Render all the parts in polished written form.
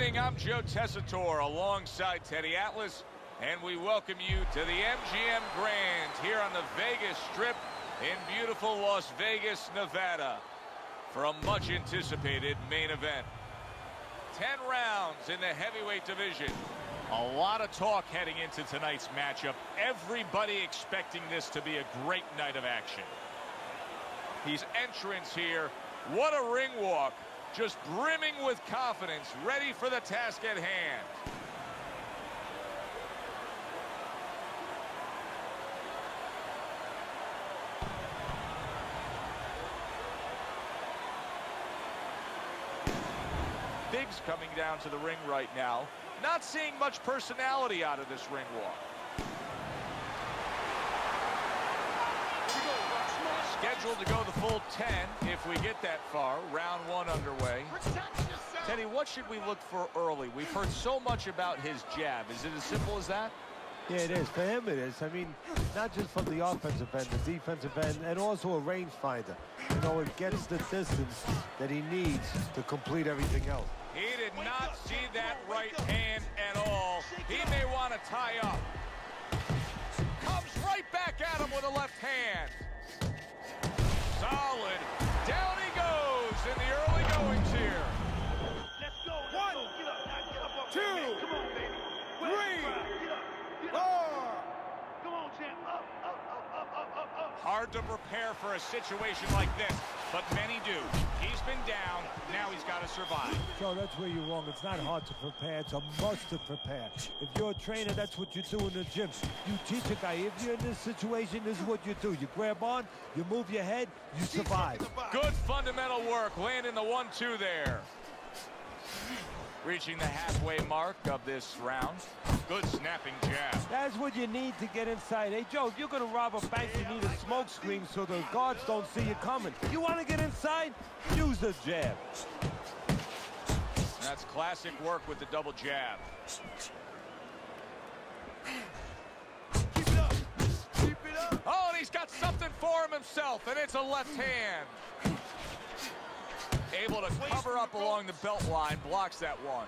evening. I'm Joe Tessitore alongside Teddy Atlas, and we welcome you to the MGM Grand here on the Vegas Strip in beautiful Las Vegas, Nevada, for a much-anticipated main event. 10 rounds in the heavyweight division. A lot of talk heading into tonight's matchup. Everybody expecting this to be a great night of action. His entrance here, what a ring walk. Just brimming with confidence, ready for the task at hand. Biggs coming down to the ring right now. Not seeing much personality out of this ring walk. Scheduled to go the full 10 if we get that far. Round one underway. Teddy, what should we look for early? We've heard so much about his jab. Is it as simple as that? Yeah, it is. For him, it is. I mean, not just from the offensive end, the defensive end, and also a rangefinder. You know, it gets the distance that he needs to complete everything else. He did not see that right hand at all. He may want to tie up. Comes right back at him with a left hand. Solid. Down he goes in the early goings here. Let's go. One, get up. Now get up off two, that man. Come on, baby. three, Get up. Get up. 4. Come on, champ. Up, up, up, up, up, up, up. Hard to prepare for a situation like this, but many do. He's been down. Now he's got to survive. Joe, that's where you're wrong. It's not hard to prepare. It's a must to prepare. If you're a trainer, that's what you do in the gym. You teach a guy, if you're in this situation, this is what you do. You grab on, you move your head, you survive. Good fundamental work, landing the 1-2 there. Reaching the halfway mark of this round. Good snapping jab. That's what you need to get inside. Hey, Joe, if you're going to rob a bank, you need a smoke screen so the guards don't see you coming. You want to get inside? Use the jab. That's classic work with the double jab. Keep it up. Keep it up. Oh, and he's got something for him himself, and it's a left hand. Able to cover up along the belt line, blocks that one.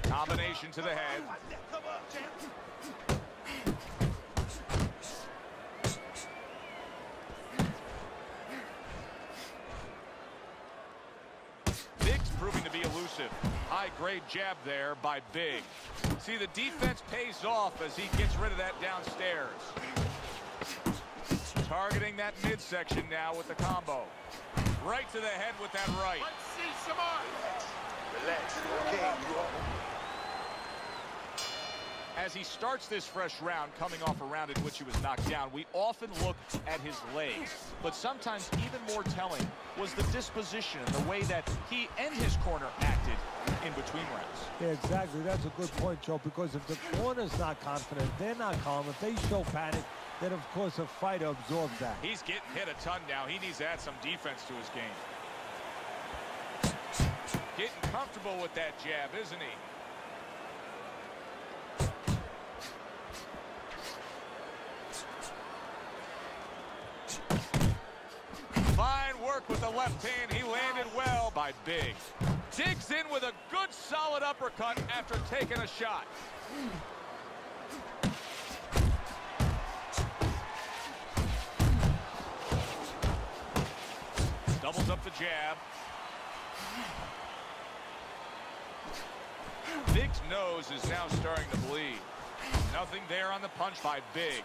Combination to the head. Come up, champ. Biggs proving to be elusive. High-grade jab there by Big. See, the defense pays off as he gets rid of that downstairs. Targeting that midsection now with the combo. Right to the head with that right. Let's see some more. Relax. Okay, you are. As he starts this fresh round, coming off a round in which he was knocked down, we often look at his legs. But sometimes even more telling was the disposition and the way that he and his corner acted in between rounds. Yeah, exactly. That's a good point, Joe, because if the corner's not confident, they're not calm, if they show panic, then, of course, a fighter absorbs that. He's getting hit a ton now. He needs to add some defense to his game. Getting comfortable with that jab, isn't he? Fine work with the left hand. He landed well by Big. Digs in with a good solid uppercut after taking a shot. Doubles up the jab. Big's nose is now starting to bleed. Nothing there on the punch by Big.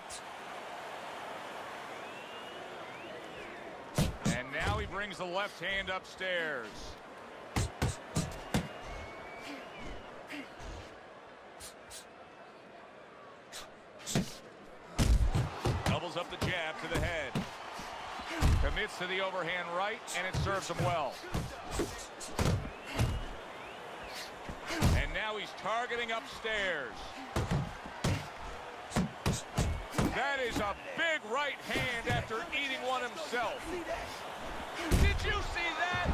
And now he brings the left hand upstairs. Doubles up the jab to the head. Commits to the overhand right, and it serves him well. And now he's targeting upstairs. That is a big right hand after eating one himself. Did you see that?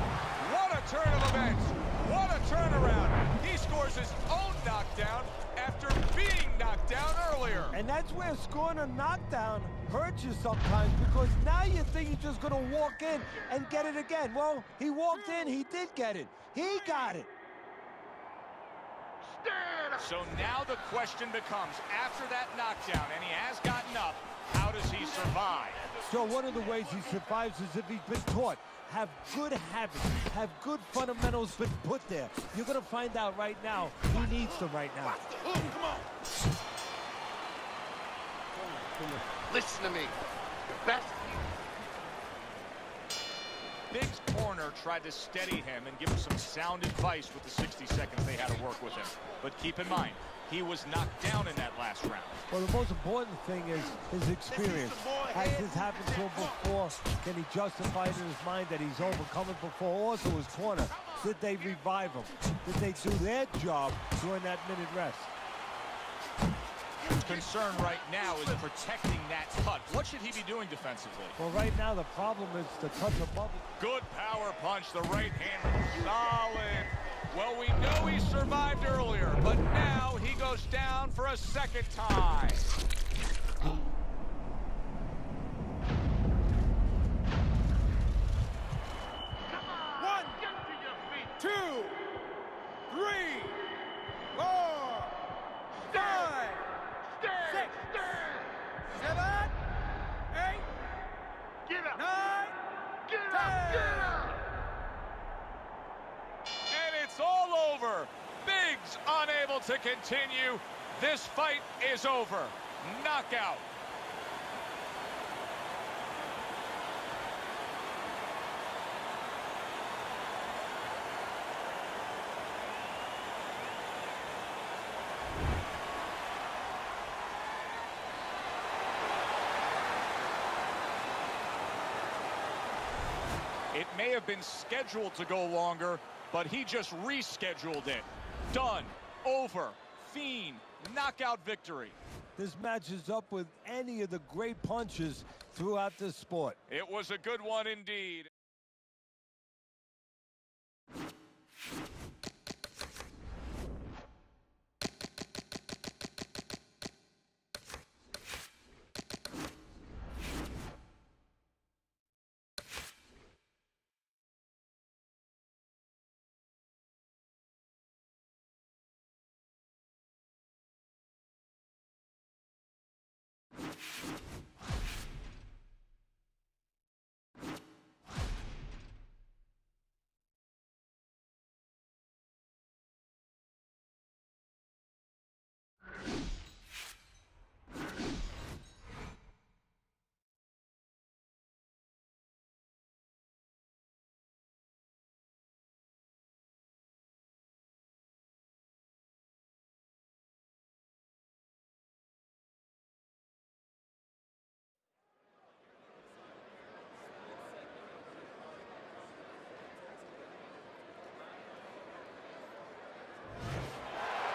What a turn of events. What a turnaround. He scores his own knockdown after being knocked down earlier. And that's where scoring a knockdown hurts you sometimes, because now you think you're just going to walk in and get it again. Well, he walked in, he did get it. He got it. So now the question becomes, after that knockdown, and he has gotten up, how does he survive? So one of the ways he survives is if he's been taught. Have good habits, have good fundamentals been put there. You're going to find out right now he needs them right now. Listen to me. The best. Big's corner tried to steady him and give him some sound advice with the 60 seconds they had to work with him. But keep in mind, he was knocked down in that last round. Well, the most important thing is his experience. Has this happened to him before? Can he justify it in his mind that he's overcome it before? Also, his corner, did they revive him? Did they do their job during that minute rest? His concern right now is protecting that cut. What should he be doing defensively? Well, right now the problem is the touch above it. Good power punch, the right hand, solid. Well, we know he survived earlier, but now he goes down for a second time. One, 2, 3, 4, 5, 6, 7, 8, Get up. 9, Get 10. up. Get up. And it's all over. Biggs unable to continue. This fight is over. Knockout. It may have been scheduled to go longer, but he just rescheduled it. Done. Over. Fiend. Knockout victory. This matches up with any of the great punches throughout this sport. It was a good one indeed.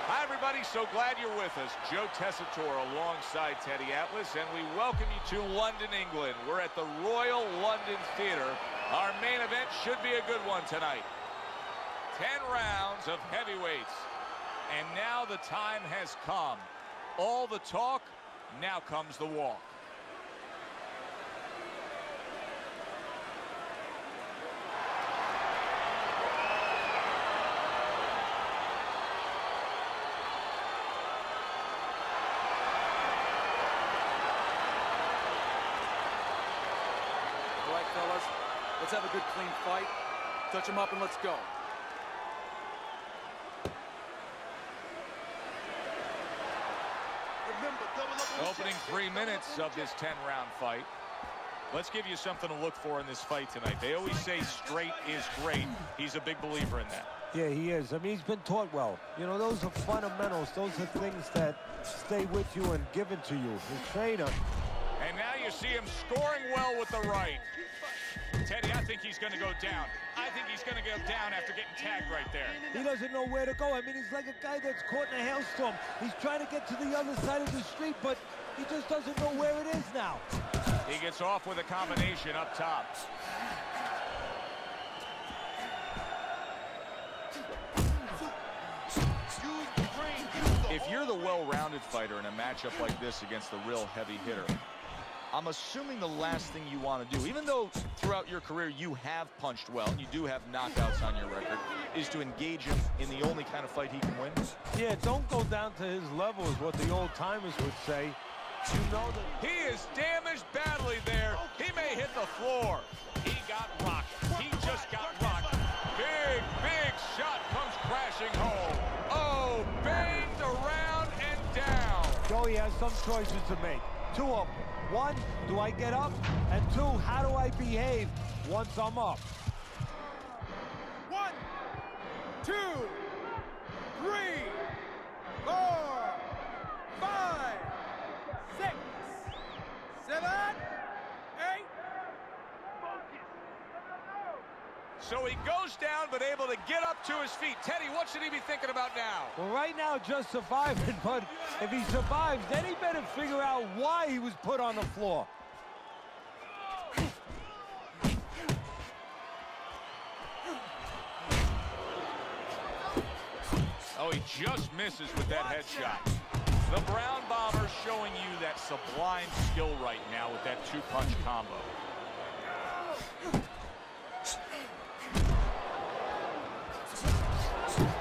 Hi, everybody. So glad you're with us. Joe Tessitore alongside Teddy Atlas, and we welcome you to London, England. We're at the Royal London Theatre. Our main event should be a good one tonight. 10 rounds of heavyweights. And now the time has come. All the talk, now comes the walk. All right, fellas, let's have a good, clean fight. Touch them up and let's go. Remember, double up on the Opening chest. 3 minutes of this 10-round fight. Let's give you something to look for in this fight tonight. They always say straight is great. He's a big believer in that. Yeah, he is. I mean, he's been taught well. You know, those are fundamentals. Those are things that stay with you and given to you. His trainer. And now you see him scoring well with the right. Teddy, I think he's going to go down. I think he's going to go down after getting tagged right there. He doesn't know where to go. I mean, he's like a guy that's caught in a hailstorm. He's trying to get to the other side of the street, but he just doesn't know where it is now. He gets off with a combination up top. If you're the well-rounded fighter in a matchup like this against a real heavy hitter, I'm assuming the last thing you want to do, even though throughout your career you have punched well and you do have knockouts on your record, is to engage him in the only kind of fight he can win? Yeah, don't go down to his level is what the old-timers would say. You know that he is damaged badly there. He may hit the floor. He got rocked. He just got rocked. Big, big shot comes crashing home. Oh, banged around and down. Joey has some choices to make. Two of them. One, do I get up? And two, how do I behave once I'm up? 1, 2, 3, 4, 5, 6, 7, 8. So he goes down, but able to get up to his feet. Teddy, what should he be thinking about now? Well, right now, just surviving, but if he survives, then he better figure out why he was put on the floor. Oh, he just misses with that headshot. The Brown Bombers showing you that sublime skill right now with that two-punch combo.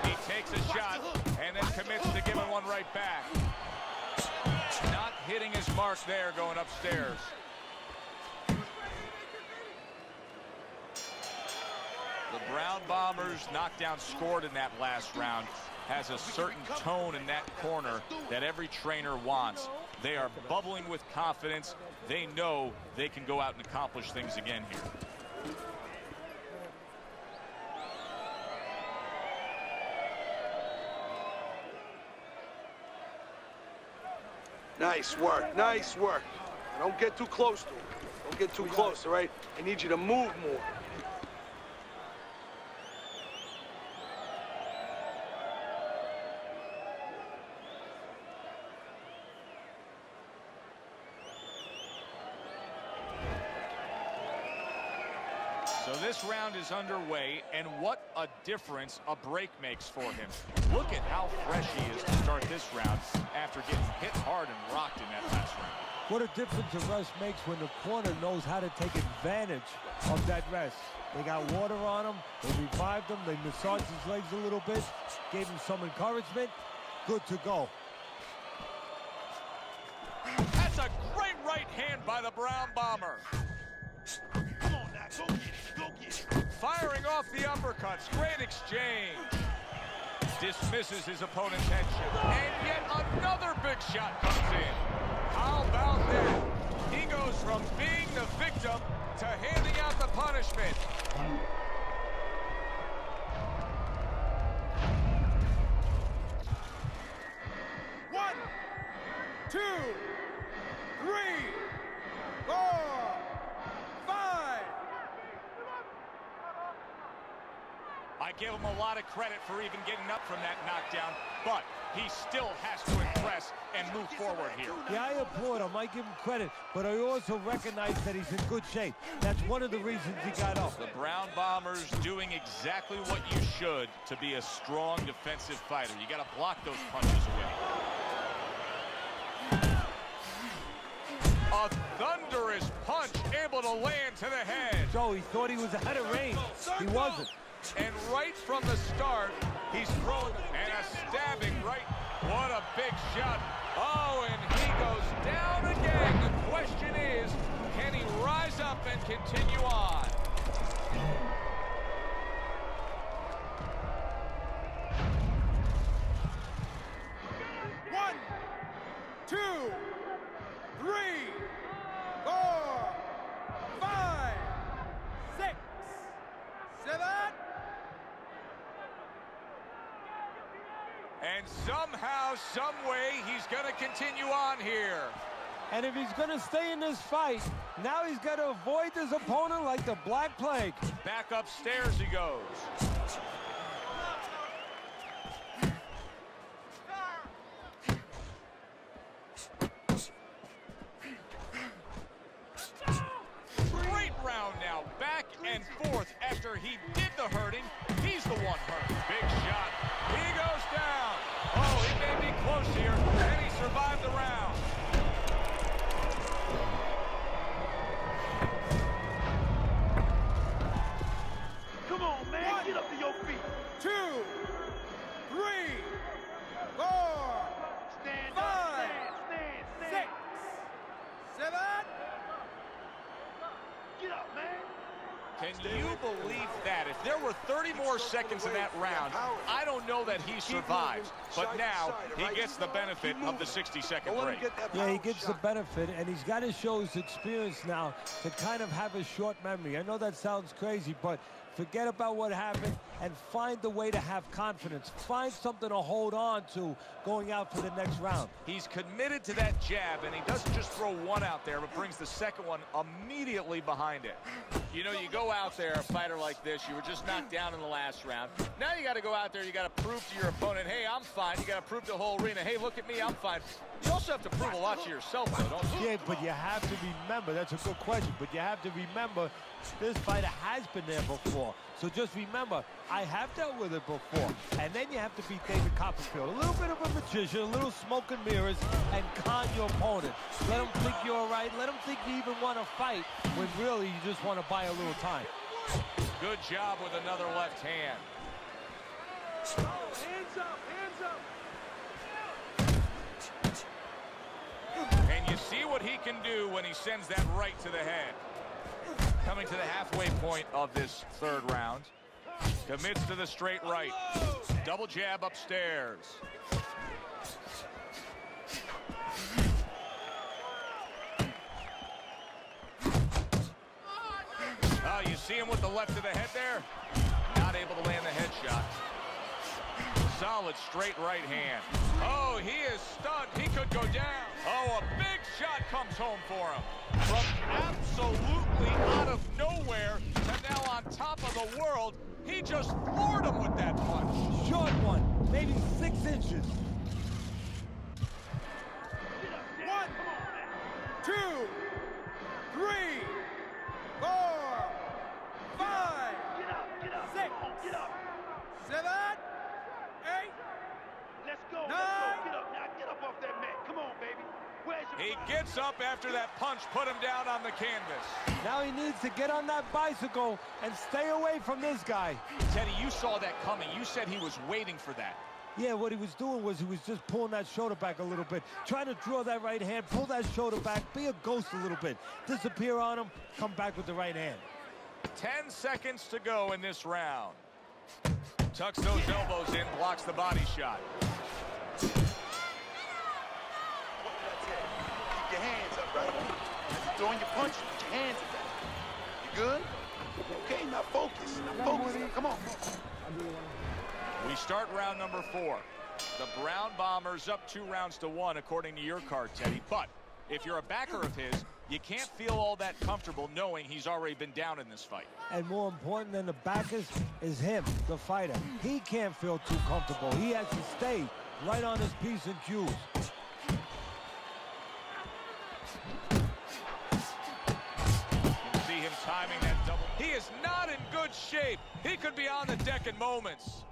He takes a shot and then commits to giving one right back. Not hitting his mark there going upstairs. The Brown Bombers knockdown scored in that last round has a certain tone in that corner that every trainer wants. They are bubbling with confidence. They know they can go out and accomplish things again here. Nice work, nice work. Don't get too close to him. Don't get too close, all right? I need you to move more. So this round is underway, and what a difference a break makes for him. Look at how fresh he is to start this round after getting hit hard and rocked in that last round. What a difference a rest makes when the corner knows how to take advantage of that rest. They got water on him, they revived him, they massaged his legs a little bit, gave him some encouragement. Good to go. That's a great right hand by the Brown Bomber. Come on now, go get it, go get it. Firing off the uppercuts, great exchange. Dismisses his opponent's headshot. And yet another big shot comes in. How about that? He goes from being the victim to handing out the punishment. One, 2, 3, 4, 5. I give him a lot of credit for even getting up from that knockdown, but he still has to impress and move forward here. Yeah, I applaud him. I give him credit, but I also recognize that he's in good shape. That's one of the reasons he got up. The Brown Bombers doing exactly what you should to be a strong defensive fighter. You got to block those punches away. A thunderous punch able to land to the head. Joe, he thought he was out of range. He wasn't. And right from the start, he's thrown and a stabbing right. What a big shot. Oh, and he goes down again. The question is, can he rise up and continue on? One, 2, 3, 4, 5, 6, 7. And somehow, some way, he's going to continue on here. And if he's going to stay in this fight, now he's got to avoid his opponent like the Black Plague. Back upstairs he goes. Great round now, back and forth. After he did the hurting, he's the one hurt. Big shot. He goes down. Oh, he may be close Can you believe that? If there were 30 more seconds in that round, I don't know that he survives. But now he gets the benefit of the 60-second break. Yeah, he gets the benefit, and he's got to show his experience now to kind of have a short memory. I know that sounds crazy, but forget about what happened and find the way to have confidence. Find something to hold on to going out for the next round. He's committed to that jab, and he doesn't just throw one out there, but brings the second one immediately behind it. You know, you go out there, a fighter like this, you were just knocked down in the last round. Now you got to go out there, you got to prove to your opponent, hey, I'm fine. You got to prove to the whole arena, hey, look at me, I'm fine. You also have to prove a lot to yourself, though, don't you? Yeah, but you have to remember, that's a good question, but you have to remember this fighter has been there before. So just remember, I have dealt with it before. And then you have to beat David Copperfield. A little bit of a magician, a little smoke and mirrors, and con your opponent. Let him think you're all right. Let him think you even want to fight, when really you just want to buy a little time. Good job with another left hand. Hands up, hands up. And you see what he can do when he sends that right to the head. Coming to the halfway point of this third round. Commits to the straight right. Double jab upstairs. Oh, you see him with the left to the head there? Not able to land the headshot. Solid straight right hand. Oh, he is stunned. He could go down. Oh, a big shot comes home for him. From absolutely out of nowhere to now on top of the world, he just floored him with that punch. Short one, maybe 6 inches. 1, 2, 3, 4, 5, 6, 7, 8. Let's go. Nine. Get up now. Get up off that mat. Come on, baby. Where's your He gets up after that punch, put him down on the canvas. Now he needs to get on that bicycle and stay away from this guy. Teddy, you saw that coming. You said he was waiting for that. Yeah, what he was doing was he was just pulling that shoulder back a little bit, trying to draw that right hand, pull that shoulder back, be a ghost a little bit, disappear on him, come back with the right hand. 10 seconds to go in this round. Tucks those elbows in, blocks the body shot. Keep your hands up, right? As you're throwing your punch, put your hands up. You good? Okay, now focus. Now focus. Now, come on. We start round number 4. The Brown Bombers up 2 rounds to 1, according to your card, Teddy. But if you're a backer of his, you can't feel all that comfortable knowing he's already been down in this fight. And more important than the backers is him, the fighter. He can't feel too comfortable. He has to stay right on his P's and Q's. You can see him timing that double. He is not in good shape. He could be on the deck in moments.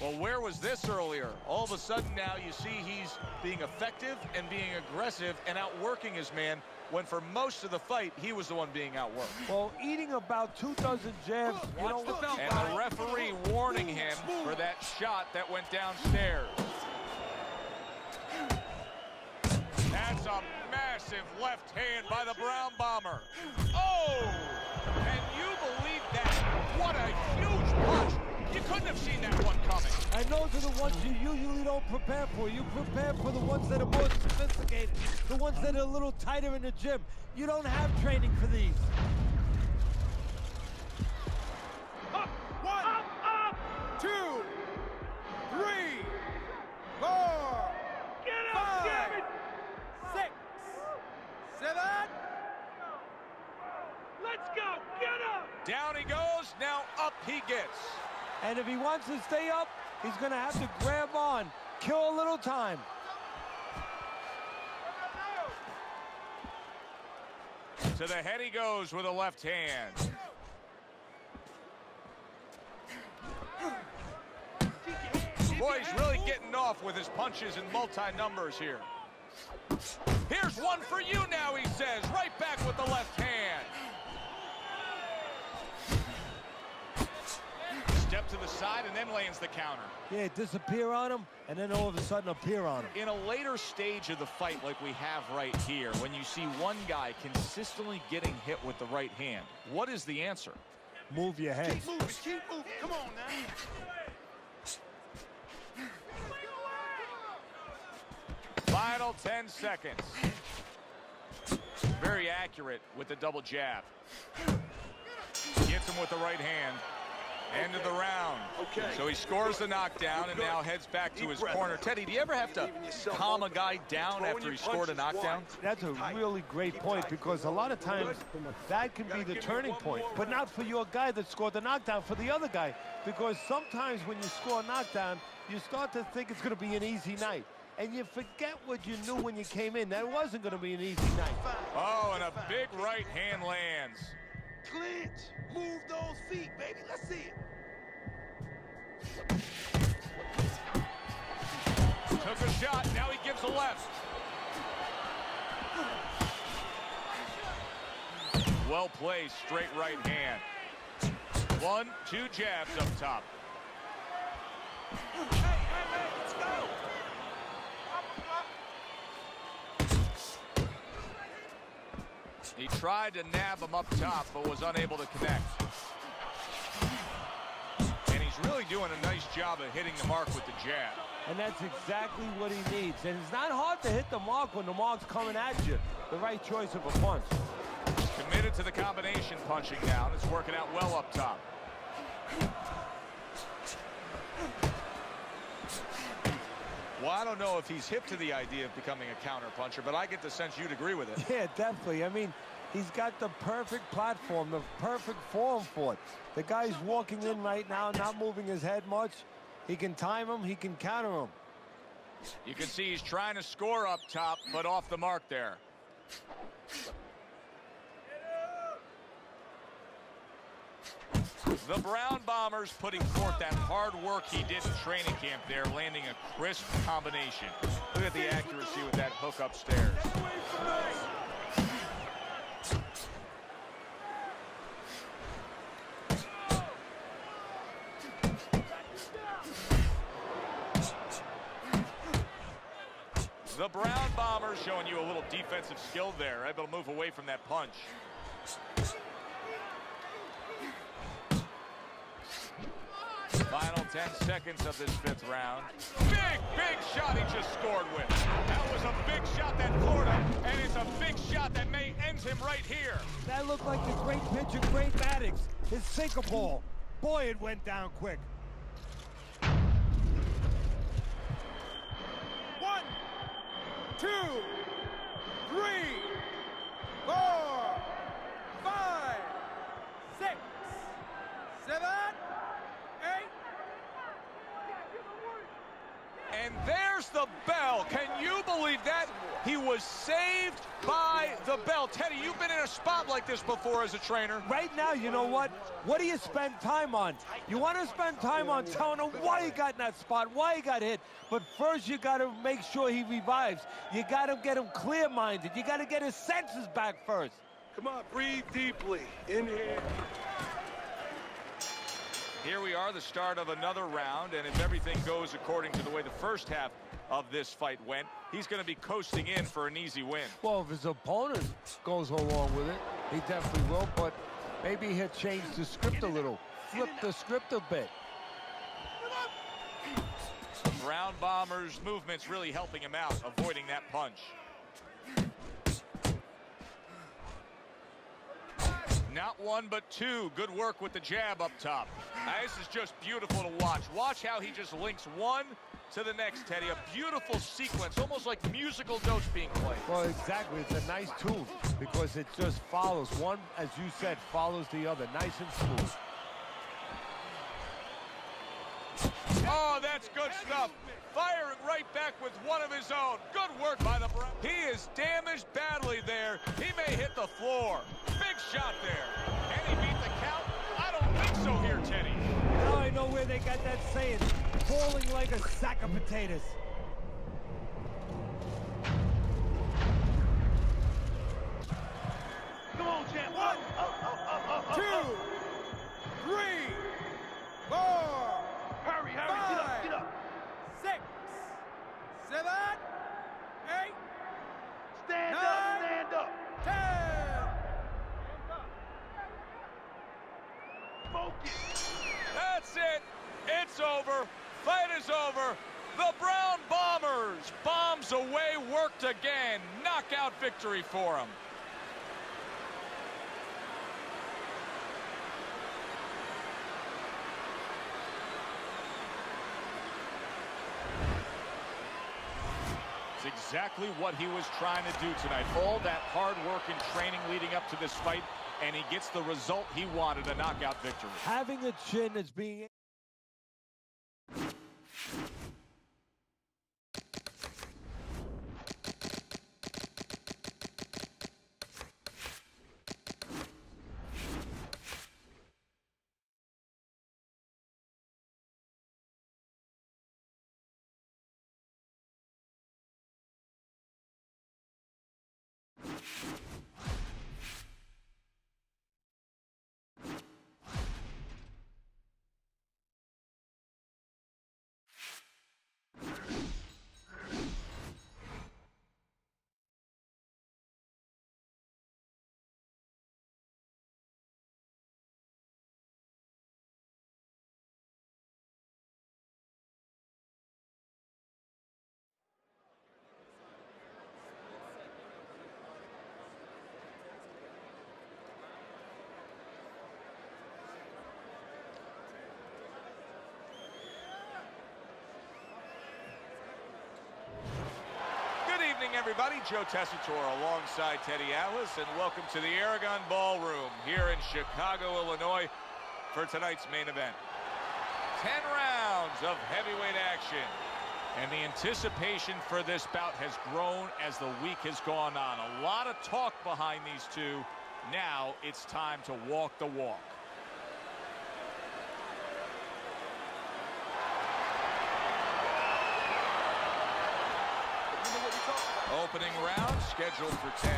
Well, where was this earlier? All of a sudden now you see he's being effective and being aggressive and outworking his man, when for most of the fight, he was the one being outworked. Well, eating about 2 dozen jabs, you know, And the referee warning him for that shot that went downstairs. That's a massive left hand by the Brown Bomber. Oh! Can you believe that? What a huge punch! You couldn't have seen that one coming. and those are the ones you usually don't prepare for. You prepare for the ones that are more sophisticated, the ones that are a little tighter in the gym. You don't have training for these. Up, 1, 2, 3, 4, Get up, 5, damn it! 6, 7. Let's go! Get up! Down he goes, now up he gets. And if he wants to stay up, he's going to have to grab on, kill a little time. To the head he goes with a left hand. Boy, he's really getting off with his punches and multi-numbers here. Here's one for you now, he says, right back with the left hand. Step to the side and then lands the counter. Yeah, disappear on him, and then all of a sudden appear on him. In a later stage of the fight like we have right here, when you see one guy consistently getting hit with the right hand, what is the answer? move your head. Keep moving, keep moving. Come on now. Final 10 seconds. Very accurate with the double jab. Gets him with the right hand. End of the round. Okay. So he scores the knockdown and now heads back to his corner. Teddy, do you ever have to calm a guy down after he scored a knockdown? That's a really great point, because a lot of times that can be the turning point, but not for your guy that scored the knockdown, for the other guy, because sometimes when you score a knockdown, you start to think it's going to be an easy night, and you forget what you knew when you came in. That it wasn't going to be an easy night. Oh, and a big right hand lands. Clinch. Move those feet, baby. Let's see it. Took a shot. Now he gives a left. Well placed. Straight right hand. 1, 2 jabs up top. Let's go. He tried to nab him up top, but was unable to connect. And he's really doing a nice job of hitting the mark with the jab. And that's exactly what he needs. And it's not hard to hit the mark when the mark's coming at you. The right choice of a punch. Committed to the combination punching now. It's working out well up top. Well, I don't know if he's hip to the idea of becoming a counter puncher, but I get the sense you'd agree with it. Yeah, definitely. I mean, he's got the perfect platform, the perfect form for it. The guy's walking in right now, not moving his head much. He can time him, he can counter him. You can see he's trying to score up top, but off the mark there. The Brown Bombers putting forth that hard work he did in training camp there, landing a crisp combination. Look at the accuracy with that hook upstairs. The Brown Bombers showing you a little defensive skill there, able to move away from that punch. Final 10 seconds of this 5th round. Big shot he just scored with. That was a big shot that floored him, and it's a big shot that may end him right here. That looked like the great pitcher, Great Maddox, his sinker ball. Boy, it went down quick. 1, 2, 3, 4, 5, 6, 7, 8. And there's the bell. Can you believe that? He was saved by the bell. Teddy, you've been in a spot like this before as a trainer. Right now, you know what? What do you spend time on? You want to spend time on telling him why he got in that spot, why he got hit. But first, you got to make sure he revives. You got to get him clear-minded. You got to get his senses back first. Come on, breathe deeply. Inhale. Here we are, the start of another round, and if everything goes according to the way the first half of this fight went, he's going to be coasting in for an easy win. Well, if his opponent goes along with it, he definitely will, but maybe he'll change the script a little, flip the script a bit. Brown Bombers' movements really helping him out, avoiding that punch. Not one, but two. Good work with the jab up top. Now, this is just beautiful to watch. Watch how he just links one to the next, Teddy. A beautiful sequence, almost like musical notes being played. Well, exactly. It's a nice tune because it just follows. One, as you said, follows the other. Nice and smooth. Oh, that's good stuff. Firing right back with one of his own. Good work by the Brown. He is damaged badly there. He may hit the floor. Big shot there. And he beat the count? I don't think so here, Teddy. Now I know where they got that saying, falling like a sack of potatoes. Come on, champ. 1, 2, 3, 4. Hurry, get up. 6, 7, 8, Stand 9, up. 10. It's over. Fight is over. The Brown Bombers, bombs away, worked again. Knockout victory for them. It's exactly what he was trying to do tonight. All that hard work and training leading up to this fight, and he gets the result he wanted, a knockout victory. Having a chin is being... Good evening, everybody. Joe Tessitore alongside Teddy Atlas, and welcome to the Aragon Ballroom here in Chicago, Illinois, for tonight's main event. 10 rounds of heavyweight action, and the anticipation for this bout has grown as the week has gone on. A lot of talk behind these two. Now it's time to walk the walk. Opening round scheduled for 10.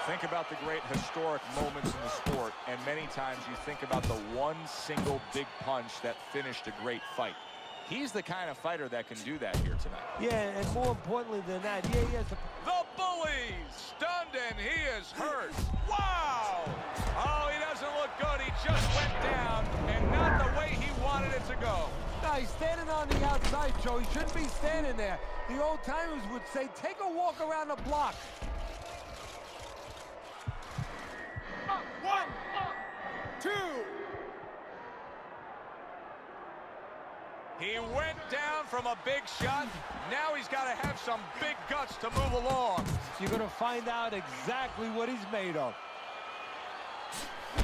Think about the great historic moments in the sport, and many times you think about the one single big punch that finished a great fight. He's the kind of fighter that can do that here tonight. Yeah, and more importantly than that, he has a... The bully stunned, and he is hurt. Wow! Oh, he doesn't look good. He just went down, and not the way he wanted it to go. No, he's standing on the outside, Joe. He shouldn't be standing there. The old-timers would say, take a walk around the block. 1, 2. He went down from a big shot. Now he's got to have some big guts to move along. You're going to find out exactly what he's made of.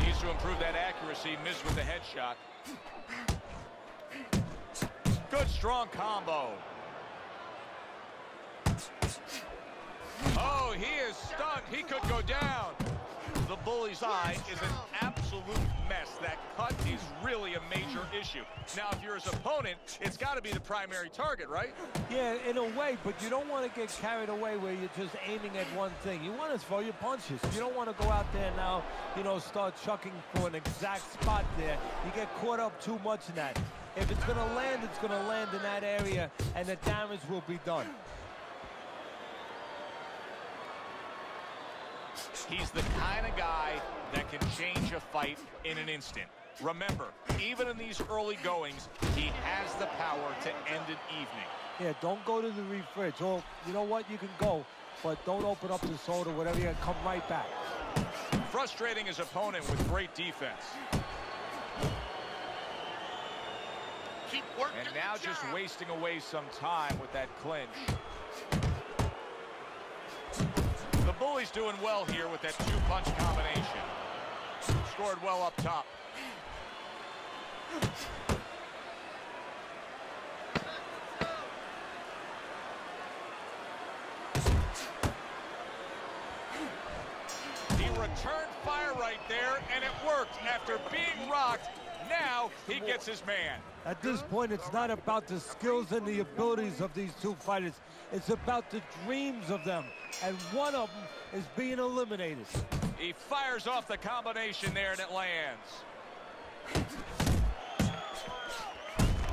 Needs to improve that accuracy. Missed with the headshot. Good, strong combo. Oh, he is stunned. He could go down. The bully's eye is an absolute mess. That cut is really a major issue. Now, if you're his opponent, it's got to be the primary target, right? Yeah, in a way, but you don't want to get carried away where you're just aiming at one thing. You want to throw your punches. You don't want to go out there now, you know, start chucking for an exact spot there. You get caught up too much in that. If it's going to land, it's going to land in that area, and the damage will be done. He's the kind of guy that can change a fight in an instant. Remember, even in these early goings, he has the power to end an evening. Yeah, don't go to the refridge. Or, you know what, you can go, but don't open up the soda, whatever, you can come right back. Frustrating his opponent with great defense. Keep working. And now just wasting away some time with that clinch. The bully's doing well here with that two-punch combination. Scored well up top. He returned fire right there, and it worked. After being rocked, now he gets his man. At this point, it's not about the skills and the abilities of these two fighters. It's about the dreams of them, and one of them is being eliminated. He fires off the combination there, and it lands.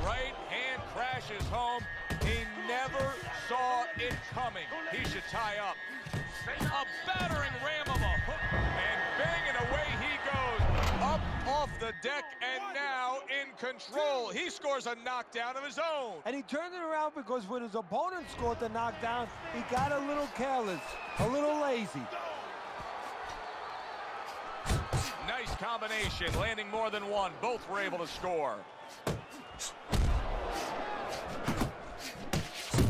Right hand crashes home. He never saw it coming. He should tie up. A battering ram of a hook, and banging away he goes. Up off the deck and now in control. He scores a knockdown of his own. And he turned it around because when his opponent scored the knockdown, he got a little careless, a little lazy. Nice combination, landing more than one. Both were able to score.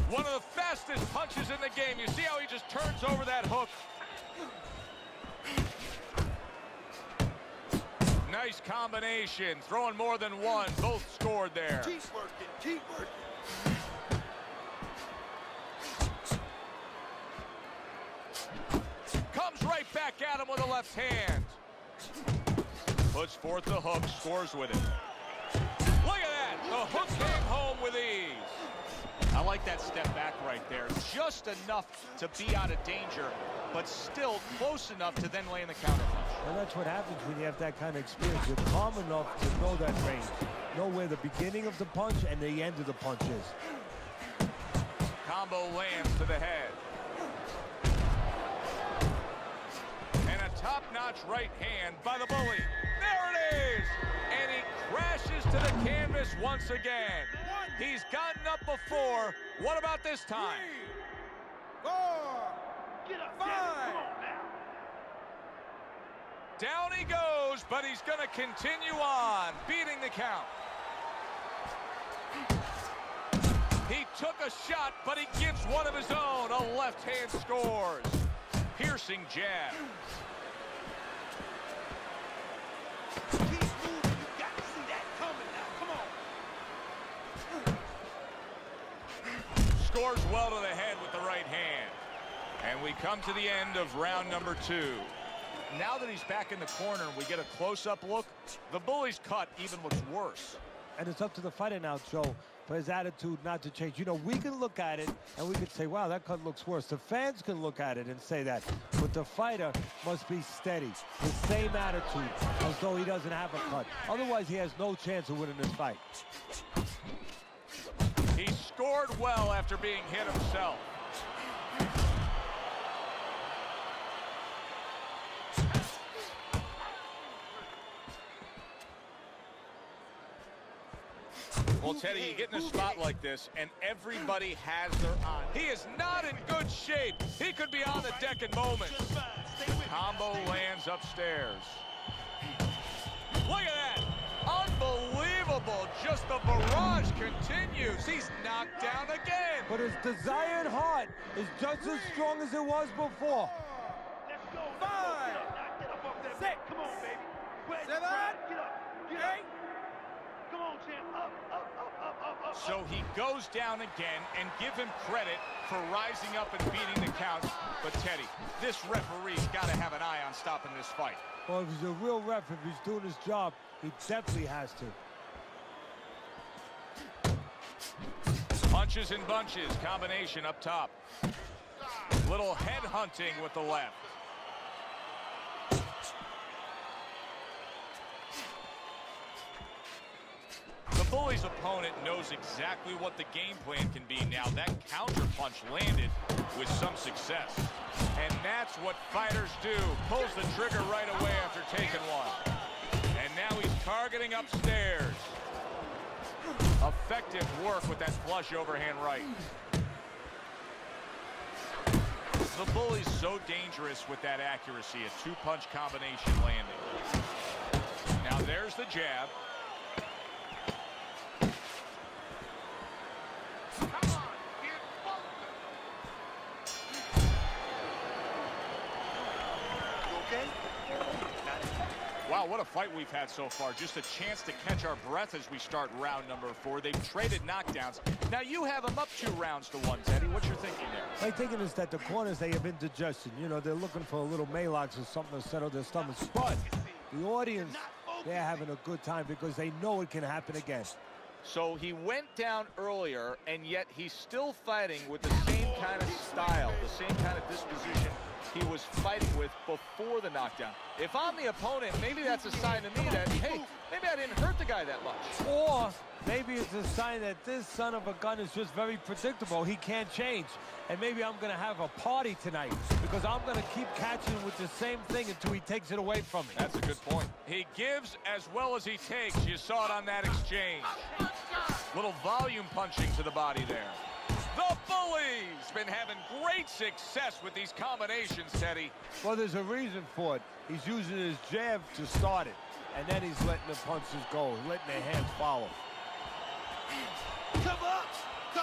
One of the fastest punches in the game. You see how he just turns over that hook. Nice combination, throwing more than one. Both scored there. Keep working, keep working. Comes right back at him with a left hand. Puts forth the hook, scores with it. Look at that, the hook came home with ease. I like that step back right there. Just enough to be out of danger, but still close enough to then land the counter punch. And that's what happens when you have that kind of experience. You're calm enough to know that range. Know where the beginning of the punch and the end of the punch is. Combo lands to the head. And a top-notch right hand by the bully. There it is! And he crashes to the canvas once again. He's gotten up before. What about this time? 4, Get up, 5. Come on now. Down he goes, but he's going to continue on, beating the count. He took a shot, but he gives one of his own. A left hand scores. Piercing jab. Keep moving. You got to see that coming now. Come on. Scores well to the head with the right hand. And we come to the end of round number 2. Now that he's back in the corner and we get a close-up look, the bully's cut even looks worse. And it's up to the fighter now, Joe, for his attitude not to change. You know, we can look at it and we can say, wow, that cut looks worse. The fans can look at it and say that. But the fighter must be steady, the same attitude, as though he doesn't have a cut. Otherwise, he has no chance of winning this fight. He scored well after being hit himself. Well, Teddy, you get in a spot like this, and everybody has their eye. He is not in good shape. He could be on the deck in moments. Combo lands upstairs. Look at that. Unbelievable. Just the barrage continues. He's knocked down again. But his desired heart is just as strong as it was before. Let's go. 5, Get up off that 6, mat. Come on, baby. Where's 7, the crowd? Get up. Get 8. up. Come on, champ. Up, up, up, up, up, up. So he goes down again, and give him credit for rising up and beating the count. But, Teddy, this referee's got to have an eye on stopping this fight. Well, if he's a real ref, if he's doing his job, he definitely has to. Punches and bunches, combination up top. Little head hunting with the left. The bully's opponent knows exactly what the game plan can be now. That counter punch landed with some success. And that's what fighters do. Pulls the trigger right away after taking one. And now he's targeting upstairs. Effective work with that flush overhand right. The bully's so dangerous with that accuracy. A two-punch combination landing. Now there's the jab. Wow, what a fight we've had so far. Just a chance to catch our breath as we start round number 4. They've traded knockdowns. Now you have them up 2 rounds to 1, Teddy. What's your thinking there? My thinking is that the corners, they have indigestion. You know, they're looking for a little Maalox or something to settle their stomachs. But the audience, they're having a good time because they know it can happen again. So he went down earlier, and yet he's still fighting with the same kind of style, the same kind of disposition he was fighting with before the knockdown. If I'm the opponent, maybe that's a sign to me that, hey, maybe I didn't hurt the guy that much. Or maybe it's a sign that this son of a gun is just very predictable. He can't change. And maybe I'm going to have a party tonight because I'm going to keep catching with the same thing until he takes it away from me. That's a good point. He gives as well as he takes. You saw it on that exchange. Little volume punching to the body there. The Bully's been having great success with these combinations, Teddy. Well, there's a reason for it. He's using his jab to start it, and then he's letting the punches go, letting their hands follow. Come up!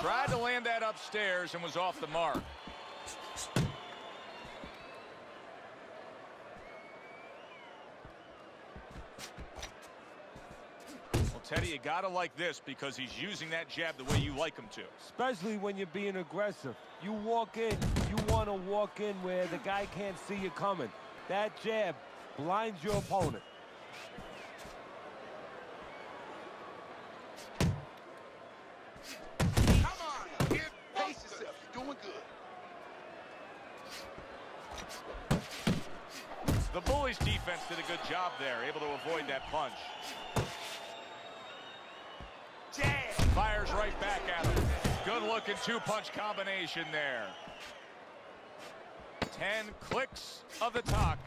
Tried to land that upstairs and was off the mark. Well, Teddy, you gotta like this because he's using that jab the way you like him to. Especially when you're being aggressive. You walk in, you want to walk in where the guy can't see you coming. That jab blinds your opponent. Pace yourself. You're doing good. The Bullies' defense did a good job there, able to avoid that punch. Jab! Fires right back at him. Good-looking two-punch combination there. 10 clicks of the talk.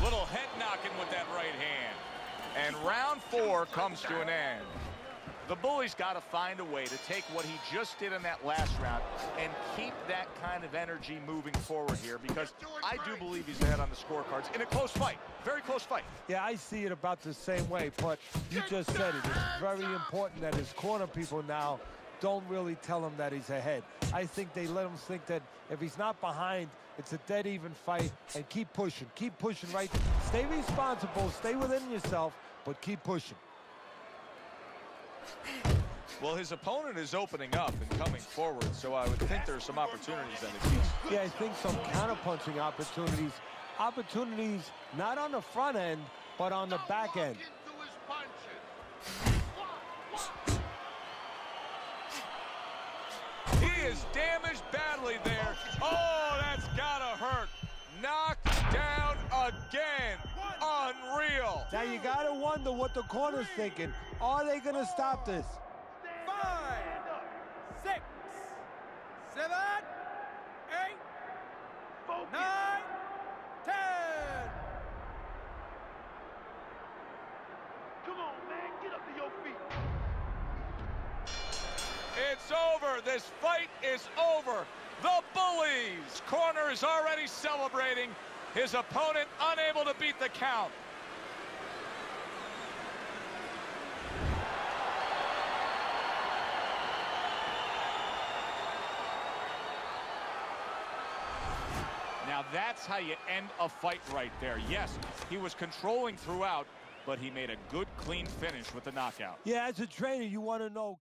Little head knocking with that right hand. And round 4 comes to an end. The Bullies got to find a way to take what he just did in that last round and keep that kind of energy moving forward here because I do believe he's ahead on the scorecards in a close fight. Very close fight. Yeah, I see it about the same way, but you just said it. It's very important that his corner people now don't really tell him that he's ahead. I think they let him think that if he's not behind, it's a dead even fight, and keep pushing right. Stay responsible, stay within yourself, but keep pushing. Well, his opponent is opening up and coming forward, so I would think there's some opportunities that he sees. Yeah, I think some counter-punching opportunities. Opportunities not on the front end, but on the back end. He is damaged badly there. Oh, that's gotta hurt. Knocked down again. Unreal. Now you gotta wonder what the corner's thinking. Are they gonna stop this? 5, 6, 7, 8, 9, 10. Come on, man. Get up to your feet. It's over. This fight is over. The Bullies corner is already celebrating. His opponent unable to beat the count. Now that's how you end a fight right there. Yes, he was controlling throughout, but he made a good, clean finish with the knockout. Yeah, as a trainer, you want to know.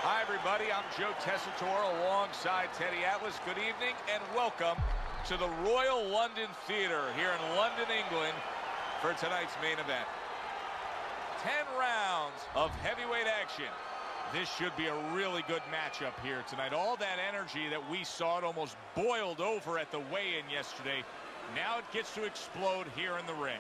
Hi, everybody. I'm Joe Tessitore alongside Teddy Atlas. Good evening and welcome to the Royal London Theatre here in London, England for tonight's main event. 10 rounds of heavyweight action. This should be a really good matchup here tonight. All that energy that we saw, it almost boiled over at the weigh-in yesterday. Now it gets to explode here in the ring.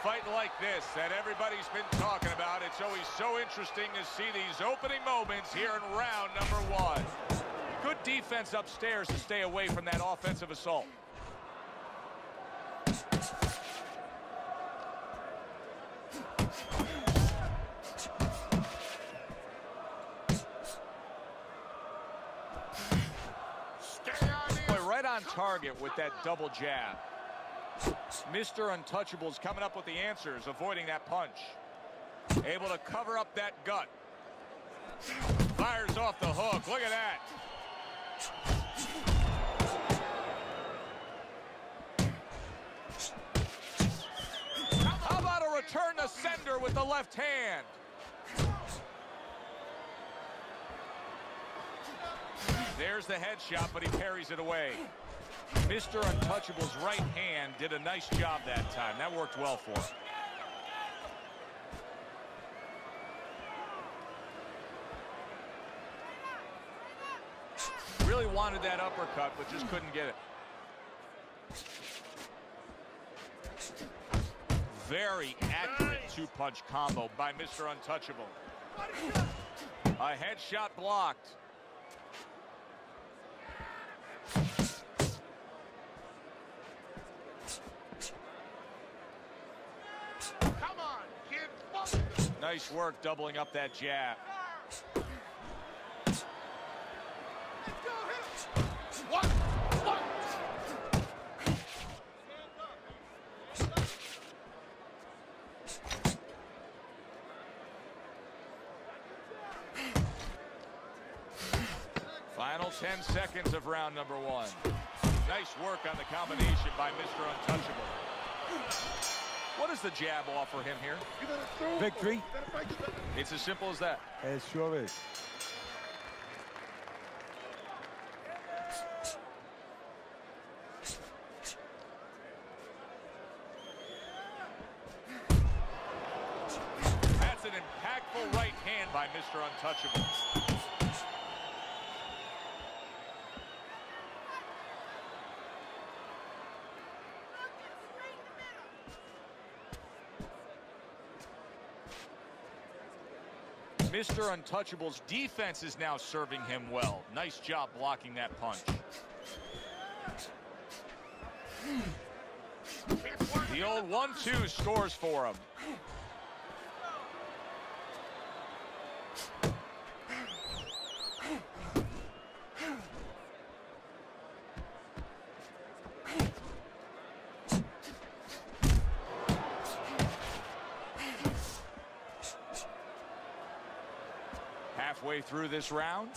Fight like this that everybody's been talking about, it's always so interesting to see these opening moments here in round number 1. Good defense upstairs to stay away from that offensive assault. Boy, right on target with that double jab. Mr. Untouchable's coming up with the answers, avoiding that punch. Able to cover up that gut. Fires off the hook. Look at that. How about a return to sender with the left hand? There's the headshot, but he parries it away. Mr. Untouchable's right hand did a nice job that time. That worked well for him. Really wanted that uppercut, but just couldn't get it. Very accurate two-punch combo by Mr. Untouchable. A headshot blocked. Come on, kid. Nice work doubling up that jab. Final 10 seconds of round number 1. Nice work on the combination by Mr. Untouchable. What does the jab offer him here? Victory. It's as simple as that. It sure is. That's an impactful right hand by Mr. Untouchable. Mr. Untouchable's defense is now serving him well. Nice job blocking that punch. The old 1-2 scores for him. Halfway through this round.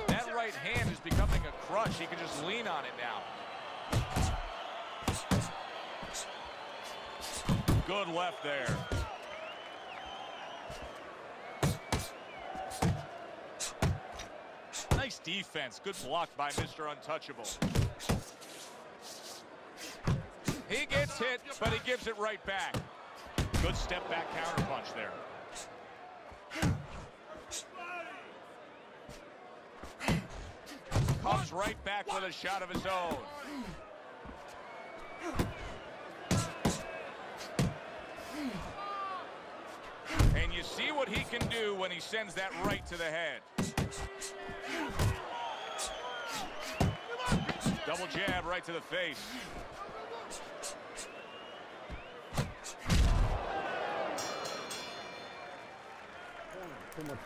That right hand is becoming a crutch. He can just lean on it now. Good left there. Nice defense. Good block by Mr. Untouchable. He gets hit, but he gives it right back. Good step back counter punch there. Comes right back with a shot of his own. And you see what he can do when he sends that right to the head. Double jab right to the face.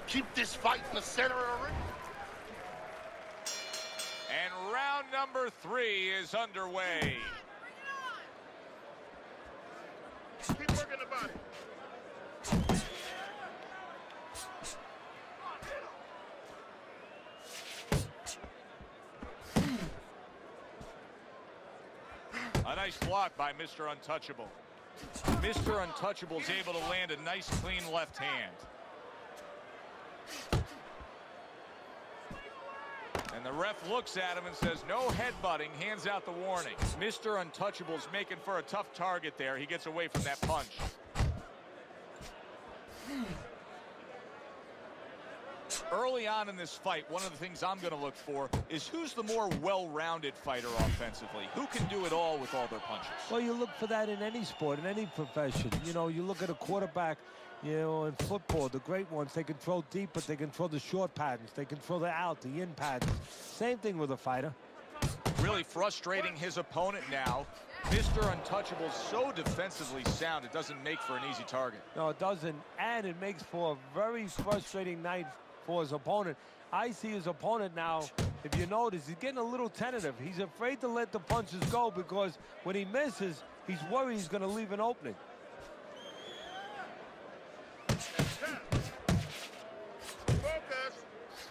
Keep this fight in the center of the ring. And round number 3 is underway. Keep working the body. A nice block by Mr. Untouchable. Mr. Untouchable's able to land a nice clean left hand. And the ref looks at him and says, no headbutting, hands out the warning. Mr. Untouchable's making for a tough target there. He gets away from that punch. Early on in this fight, one of the things I'm going to look for is who's the more well-rounded fighter offensively. Who can do it all with all their punches? Well, you look for that in any sport, in any profession. You know, you look at a quarterback, you know, in football, the great ones, they can throw deep, but they can throw the short patterns. They can throw the out, the in patterns. Same thing with a fighter. Really frustrating his opponent now Mr. Untouchable's so defensively sound, it doesn't make for an easy target. No, it doesn't, and it makes for a very frustrating night for his opponent. I see his opponent now, if you notice, he's getting a little tentative. He's afraid to let the punches go because when he misses, he's worried he's going to leave an opening. Focus.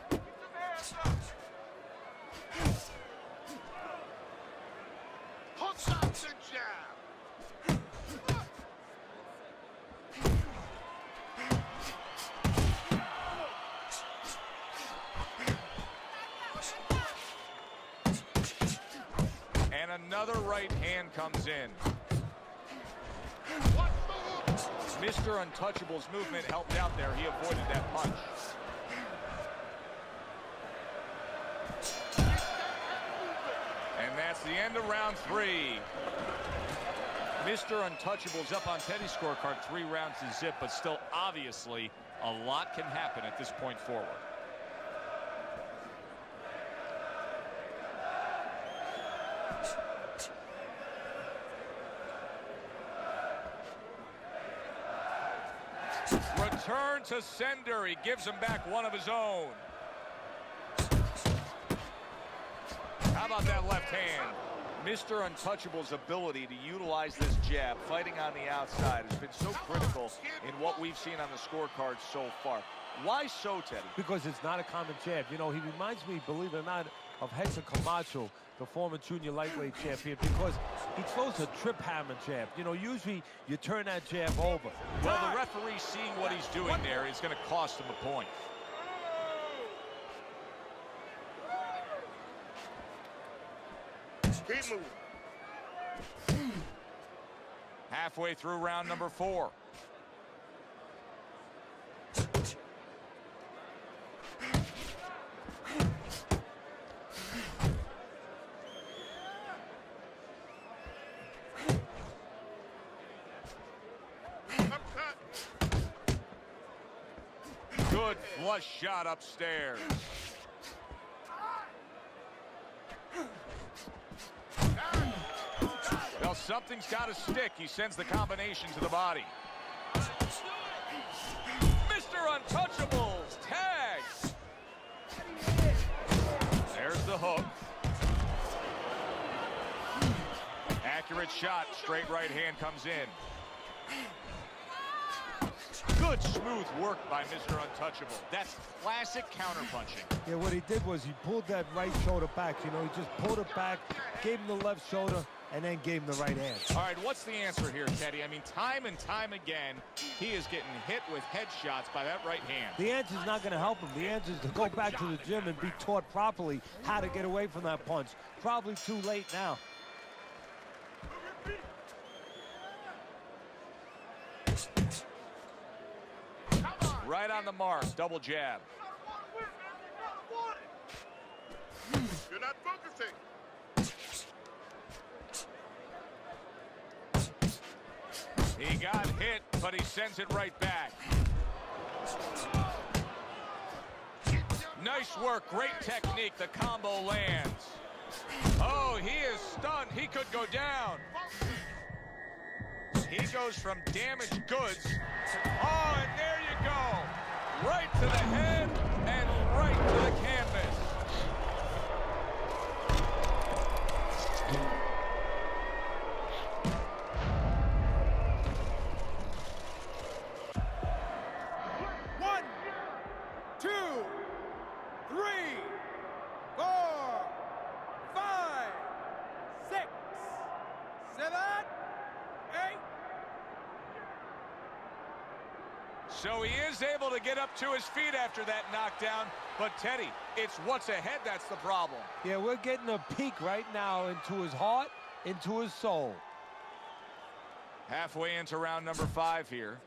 Keep your hands up. Hook shots and jab. And another right hand comes in. Watch the hook. Mr. Untouchable's movement helped out there. He avoided that punch. And that's the end of round 3. Mr. Untouchable's up on Teddy's scorecard, 3 rounds to zip, but still obviously a lot can happen at this point forward. Return to sender. He gives him back one of his own. How about that left hand? Mr. Untouchable's ability to utilize this jab, fighting on the outside, has been so critical in what we've seen on the scorecard so far. Why so, Teddy? Because it's not a common jab. You know, he reminds me, believe it or not, of Hector Camacho, the former junior lightweight champion, because he throws a trip hammer jab. You know, usually you turn that jab over. Well, the referee seeing what he's doing there is going to cost him a point. Keep moving. Halfway through round number 4. Good flush shot upstairs. Well, something's got to stick. He sends the combination to the body. Mr. Untouchable's tag. There's the hook. Accurate shot. Straight right hand comes in. Good smooth work by Mr. Untouchable. That's classic counterpunching. Yeah, what he did was he pulled that right shoulder back. You know, he just pulled it back, gave him the left shoulder, and then gave him the right hand. All right, what's the answer here, Teddy? I mean, time and time again, he is getting hit with headshots by that right hand. The answer is not going to help him. The answer is to go back to the gym and be taught properly how to get away from that punch. Probably too late now. Right on the mark, double jab. You're not focusing. He got hit, but he sends it right back. Nice work, great technique. The combo lands. Oh, he is stunned. He could go down. He goes from damaged goods to, oh, and there you go. Right to the head and right to the canvas. One, 2, 3, 4, 5, 6, 7, 8. So he is able to get up to his feet after that knockdown. But, Teddy, it's what's ahead that's the problem. Yeah, we're getting a peek right now into his heart, into his soul. Halfway into round number 5 here.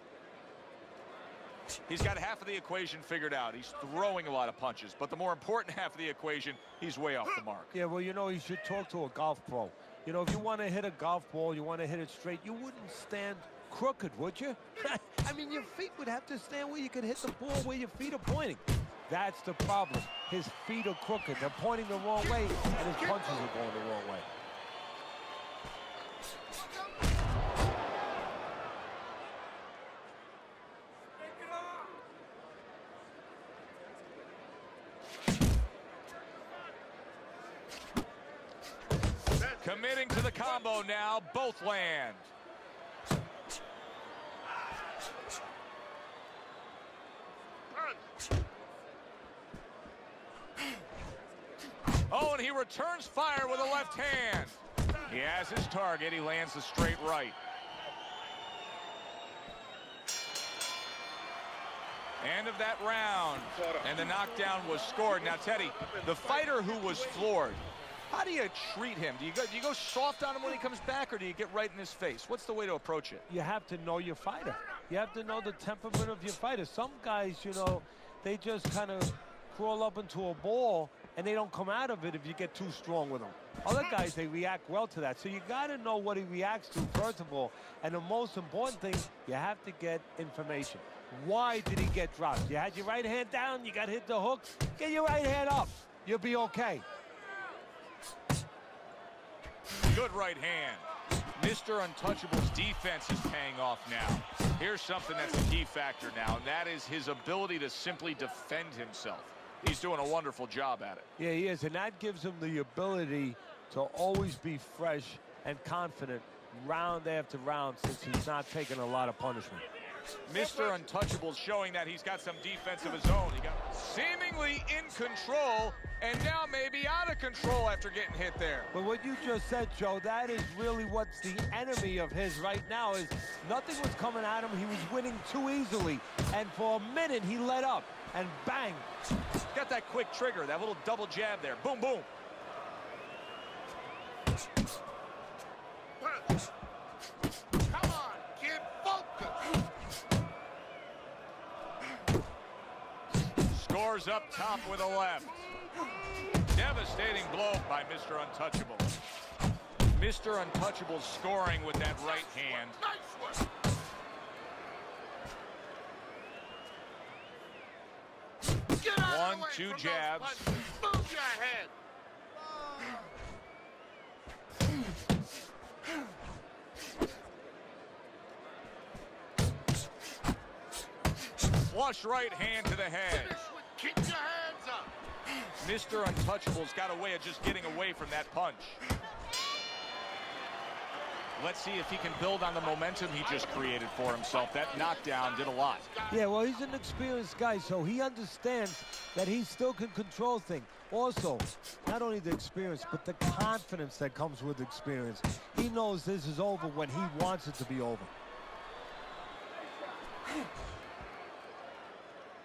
He's got half of the equation figured out. He's throwing a lot of punches. But the more important half of the equation, he's way off the mark. Yeah, well, you know, you should talk to a golf pro. You know, if you want to hit a golf ball, you want to hit it straight, you wouldn't stand crooked, would you? I mean, your feet would have to stand where you could hit the ball where your feet are pointing. That's the problem. His feet are crooked. They're pointing the wrong way, and his punches are going the wrong way. Moving to the combo now, both land. Oh, and he returns fire with a left hand. He has his target. He lands the straight right. End of that round, and the knockdown was scored. Now, Teddy, the fighter who was floored, how do you treat him? Do you go soft on him when he comes back, or do you get right in his face? What's the way to approach it? You have to know your fighter. You have to know the temperament of your fighter. Some guys, you know, they just kind of crawl up into a ball, and they don't come out of it if you get too strong with them. Other guys, they react well to that. So you got to know what he reacts to, first of all. And the most important thing, you have to get information. Why did he get dropped? You had your right hand down, you got hit the hook. Get your right hand up. You'll be okay. Good right hand. Mr. Untouchable's defense is paying off now. Here's something that's a key factor now, and that is his ability to simply defend himself. He's doing a wonderful job at it. Yeah, he is, and that gives him the ability to always be fresh and confident round after round, since he's not taking a lot of punishment. Mr. Untouchable showing that he's got some defense of his own. He got seemingly in control, and now maybe out of control after getting hit there. But what you just said, Joe, that is really what's the enemy of his right now, is nothing was coming at him. He was winning too easily, and for a minute he let up, and bang. Got that quick trigger, that little double jab there. Boom, boom. Come on, kid, focus. Scores up top with a left. Devastating blow by Mr. Untouchable. Mr. Untouchable scoring with that right hand. Nice one. 1, 2 jabs. Move your head. Flush right hand to the head. Keep your hands up. Mr. Untouchable's got a way of just getting away from that punch. Let's see if he can build on the momentum he just created for himself. That knockdown did a lot. Yeah, well, he's an experienced guy, so he understands that he still can control things. Also, not only the experience, but the confidence that comes with experience. He knows this is over when he wants it to be over.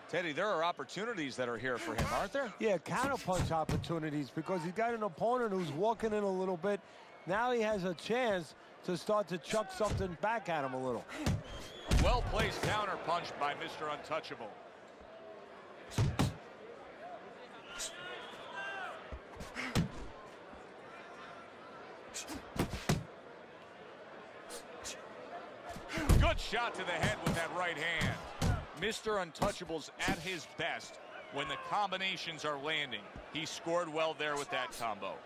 Teddy, there are opportunities that are here for him, aren't there? Yeah, counterpunch opportunities, because he's got an opponent who's walking in a little bit. Now he has a chance to start to chuck something back at him a little. Well-placed counterpunch by Mr. Untouchable. Good shot to the head with that right hand. Mr. Untouchable's at his best when the combinations are landing. He scored well there with that combo.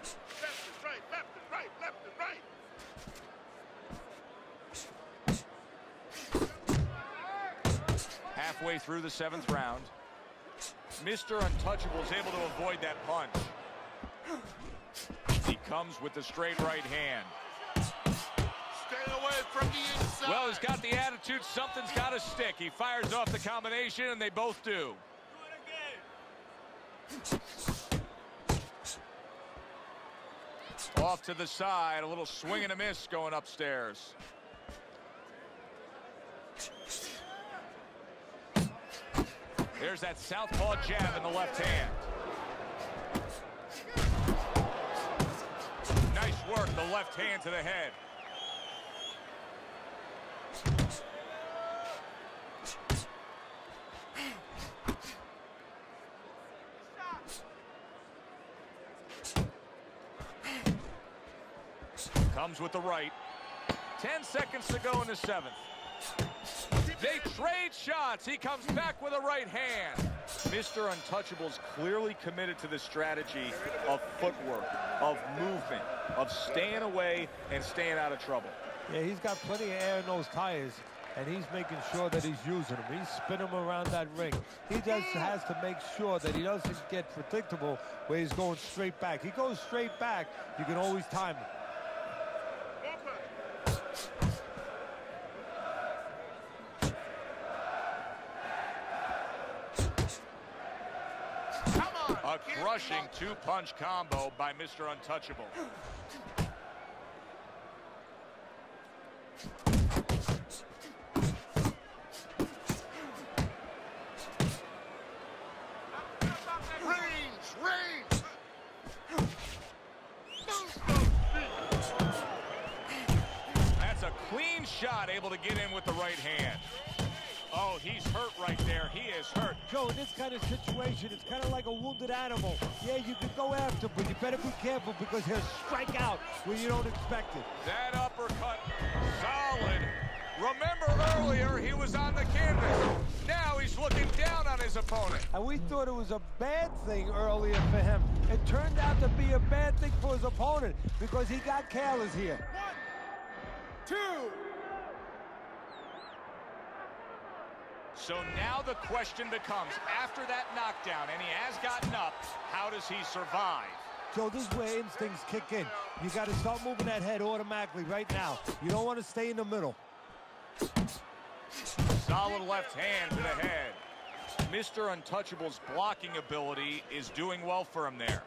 Left and right, left and right, left and right. Halfway through the 7th round, Mr. Untouchable is able to avoid that punch. He comes with the straight right hand. Stay away from the inside. Well, he's got the attitude. Something's got to stick. He fires off the combination, and they both do. Off to the side, a little swing and a miss going upstairs. There's that southpaw jab in the left hand. Nice work, the left hand to the head. Comes with the right. 10 seconds to go in the 7th. They trade shots. He comes back with a right hand. Mr. Untouchable's clearly committed to the strategy of footwork, of movement, of staying away and staying out of trouble. Yeah, he's got plenty of air in those tires, and he's making sure that he's using them. He's spinning them around that ring. He just has to make sure that he doesn't get predictable where he's going straight back. He goes straight back, you can always time him. A crushing two-punch combo by Mr. Untouchable. Range! That's a clean shot, able to get in with the right hand. Oh, he's hurt right there. He is hurt. Joe, in this kind of situation, it's kind of like a wounded animal. Yeah, you can go after, but you better be careful because he'll strike out when you don't expect it. That uppercut, solid. Remember earlier, he was on the canvas. Now he's looking down on his opponent. And we thought it was a bad thing earlier for him. It turned out to be a bad thing for his opponent because he got careless here. 1, 2. So now the question becomes, after that knockdown, and he has gotten up, how does he survive? Joe, this is where instincts kick in. You got to start moving that head automatically right now. You don't want to stay in the middle. Solid left hand to the head. Mr. Untouchable's blocking ability is doing well for him there.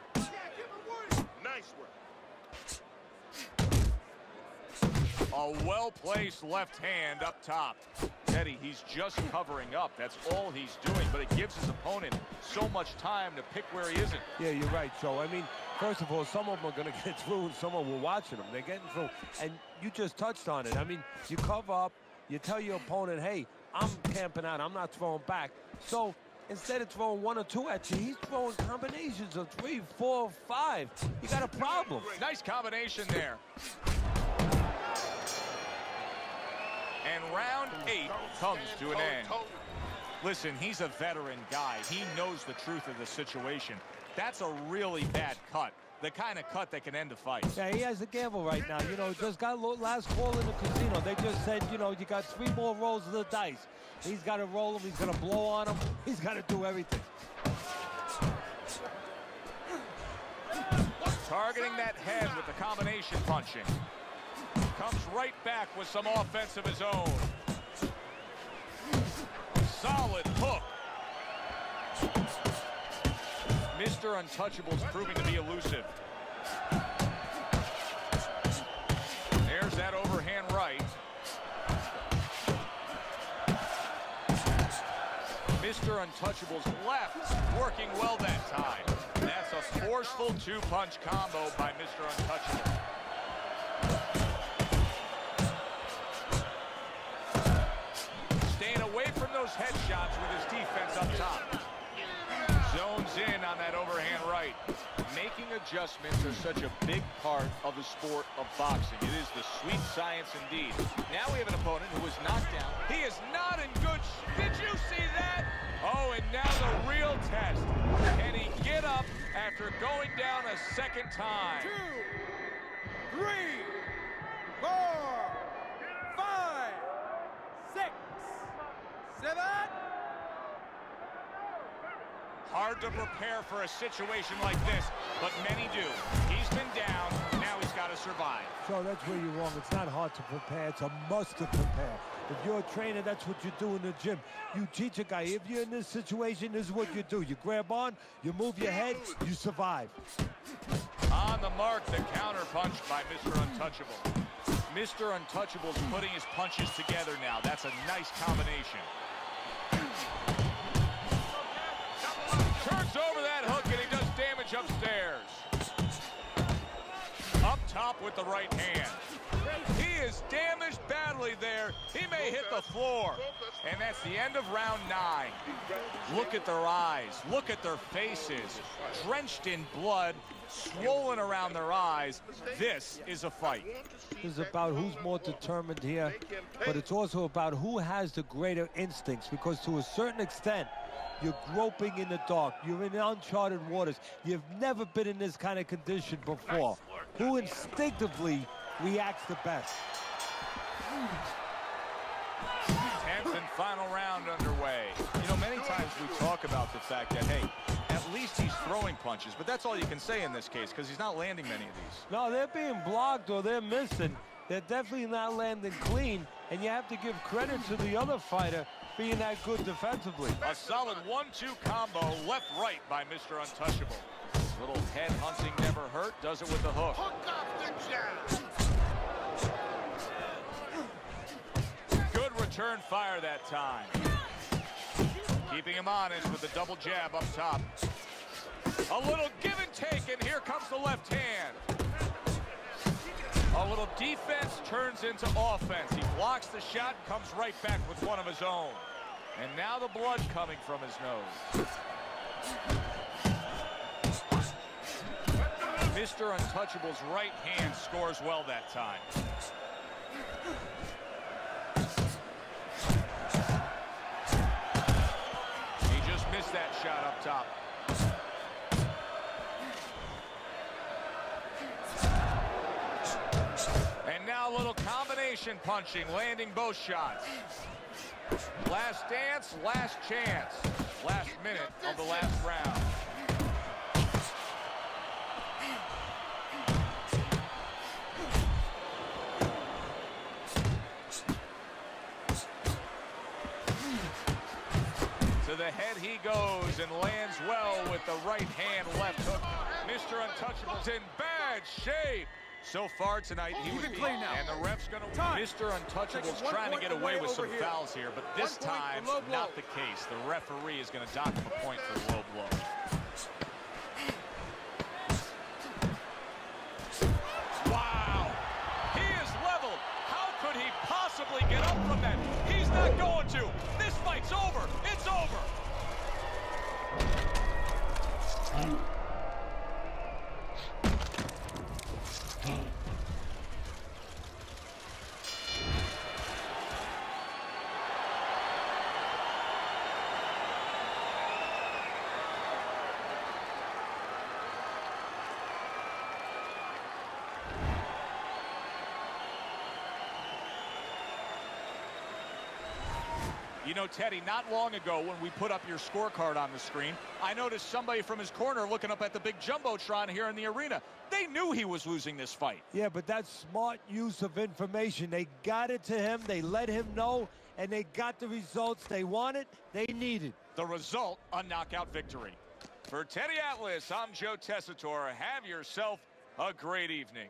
Nice work. A well-placed left hand up top. Teddy, he's just covering up. That's all he's doing, but it gives his opponent so much time to pick where he isn't. Yeah, you're right, Joe. I mean, first of all, some of them are going to get through and some of them are watching them. They're getting through. And you just touched on it. I mean, you cover up. You tell your opponent, hey, I'm camping out. I'm not throwing back. So instead of throwing 1 or 2 at you, he's throwing combinations of 3, 4, 5. You got a problem. Nice combination there. And round 8 comes to an end. Listen, he's a veteran guy. He knows the truth of the situation. That's a really bad cut. The kind of cut that can end a fight. Yeah, he has the gamble right now. You know, just got last call in the casino. They just said, you know, you got 3 more rolls of the dice. He's got to roll them. He's going to blow on them. He's got to do everything. Targeting that head with the combination punching. Comes right back with some offense of his own. Solid hook. Mr. Untouchable's proving to be elusive. There's that overhand right. Mr. Untouchable's left working well that time. That's a forceful 2-punch combo by Mr. Untouchable. Staying away from those headshots with his defense up top. Zones in on that overhand right. Making adjustments are such a big part of the sport of boxing. It is the sweet science indeed. Now we have an opponent who was knocked down. He is not in good Did you see that? Oh, and now the real test. Can he get up after going down a second time? 2, 3, 4, 5, 6, 7. Hard to prepare for a situation like this, but many do. He's been down, now he's got to survive. So that's where you're wrong. It's not hard to prepare. It's a must to prepare. If you're a trainer, that's what you do in the gym. You teach a guy, if you're in this situation, this is what you do. You grab on, you move your head, you survive. On the mark, the counter punch by Mr. Untouchable. Mr. Untouchable's putting his punches together now. That's a nice combination. Turns over that hook and he does damage upstairs. Up top with the right hand. He is damaged badly there. He may hit the floor. And that's the end of round 9. Look at their eyes. Look at their faces. Drenched in blood, swollen around their eyes. This is a fight. This is about who's more determined here, but it's also about who has the greater instincts, because to a certain extent, you're groping in the dark. You're in uncharted waters. You've never been in this kind of condition before. Who instinctively reacts the best? 10th and final round underway. You know, many times we talk about the fact that, hey, at least he's throwing punches, but that's all you can say in this case because he's not landing many of these. No, they're being blocked or they're missing. They're definitely not landing clean, and you have to give credit to the other fighter being that good defensively. A solid 1-2 combo, left-right by Mr. Untouchable. Little head hunting never hurt, does it with the hook. Hook up the jab. Good return fire that time. Keeping him honest with the double jab up top. A little give and take, and here comes the left hand. A little defense turns into offense. He blocks the shot, comes right back with one of his own. And now the blood coming from his nose. Mr. Untouchable's right hand scores well that time. He just missed that shot up top. And now a little combination punching, landing both shots. Last dance, last chance. Last minute of the last round. To the head he goes and lands well with the right hand left hook. Mr. Untouchable's in bad shape. So far tonight, he was clean now. And the ref's going to... Mr. Untouchable's trying to get away with some fouls here, but this time, not the case. The referee is going to dock him a point for the low blow. Wow! He is leveled. How could he possibly get up from that? He's not going to. This fight's over. It's over. You know, Teddy, not long ago when we put up your scorecard on the screen, I noticed somebody from his corner looking up at the big Jumbotron here in the arena. They knew he was losing this fight. Yeah, but that's smart use of information. They got it to him, they let him know, and they got the results they wanted, they needed. The result, a knockout victory. For Teddy Atlas, I'm Joe Tessitore. Have yourself a great evening.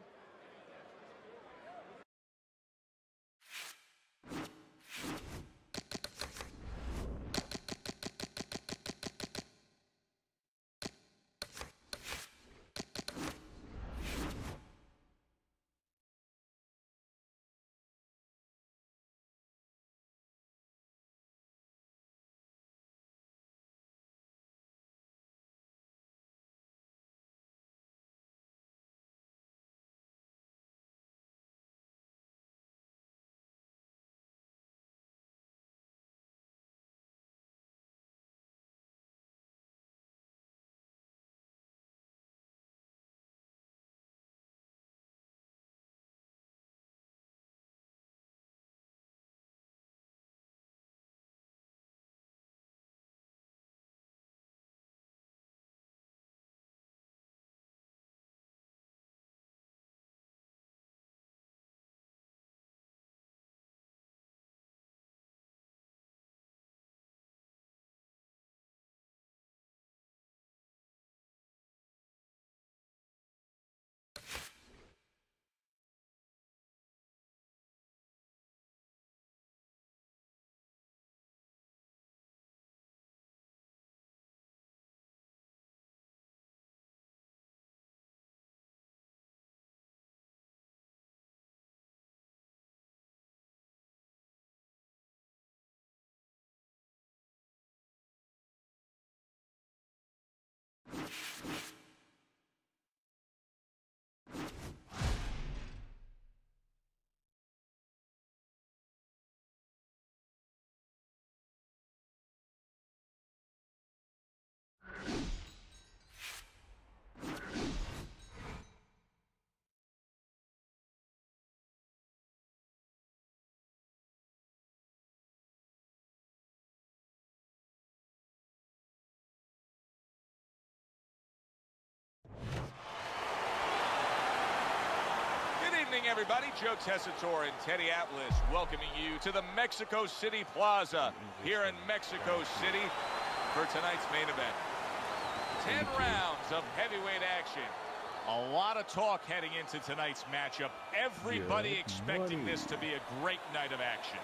everybody. Joe Tessitore and Teddy Atlas welcoming you to the Mexico City Plaza here in Mexico City for tonight's main event. 10 rounds of heavyweight action. A lot of talk heading into tonight's matchup. Everybody expecting this to be a great night of action.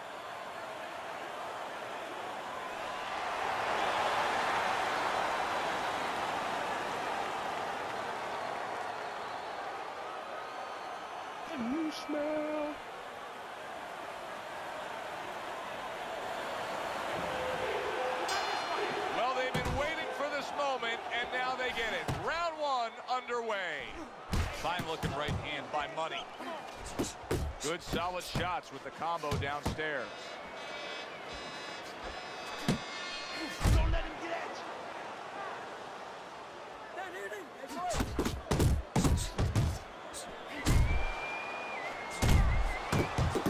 You smell. Well, they've been waiting for this moment, and now they get it. Round one underway. Fine looking right hand by Money. Good solid shots with the combo downstairs. Don't let him get at you.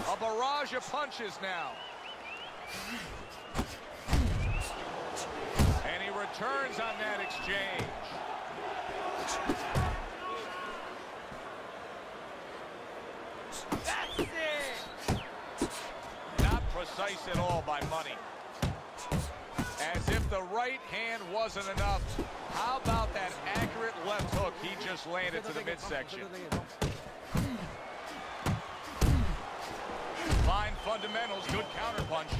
A barrage of punches now. And he returns on that exchange. That's it. Not precise at all by Money. As if the right hand wasn't enough. How about that accurate left hook he just landed to the midsection? Fine fundamentals, good counterpunch.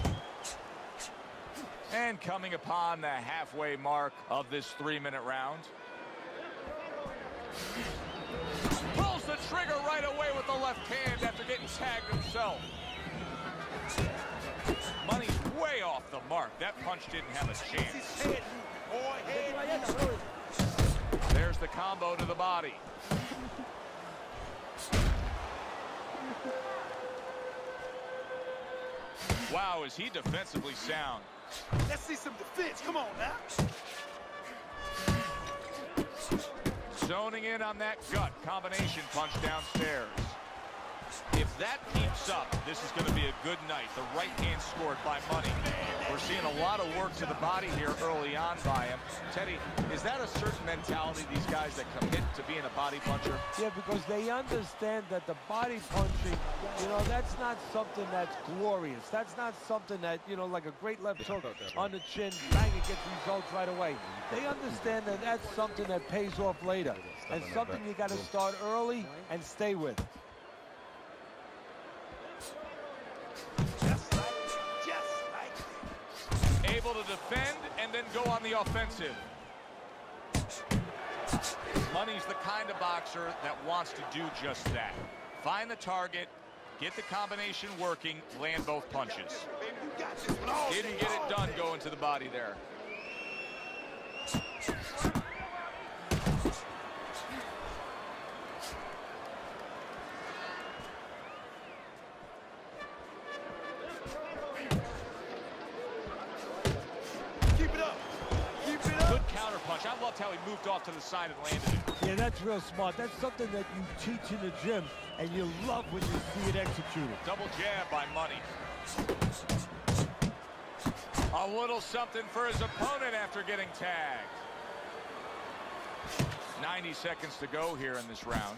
And coming upon the halfway mark of this 3-minute round. Pulls the trigger right away with the left hand after getting tagged himself. Money's way off the mark. That punch didn't have a chance. Head, boy, head. There's the combo to the body. Wow, is he defensively sound. Let's see some defense. Come on now. Zoning in on that gut combination punch downstairs. If that keeps up, this is going to be a good night. The right hand scored by Money. We're seeing a lot of work to the body here early on by him. Teddy, is that a certain mentality, these guys that commit to being a body puncher? Yeah, because they understand that the body punching, you know, that's not something that's glorious. That's not something that, you know, like a great left hook on the chin, bang, it gets results right away. They understand that that's something that pays off later, and something you got to start early and stay with. Able to defend and then go on the offensive. Money's the kind of boxer that wants to do just that. Find the target, get the combination working, land both punches. Didn't get it done going to the body there. I loved how he moved off to the side and landed it. Yeah, that's real smart. That's something that you teach in the gym, and you love when you see it executed. Double jab by Money. A little something for his opponent after getting tagged. 90 seconds to go here in this round.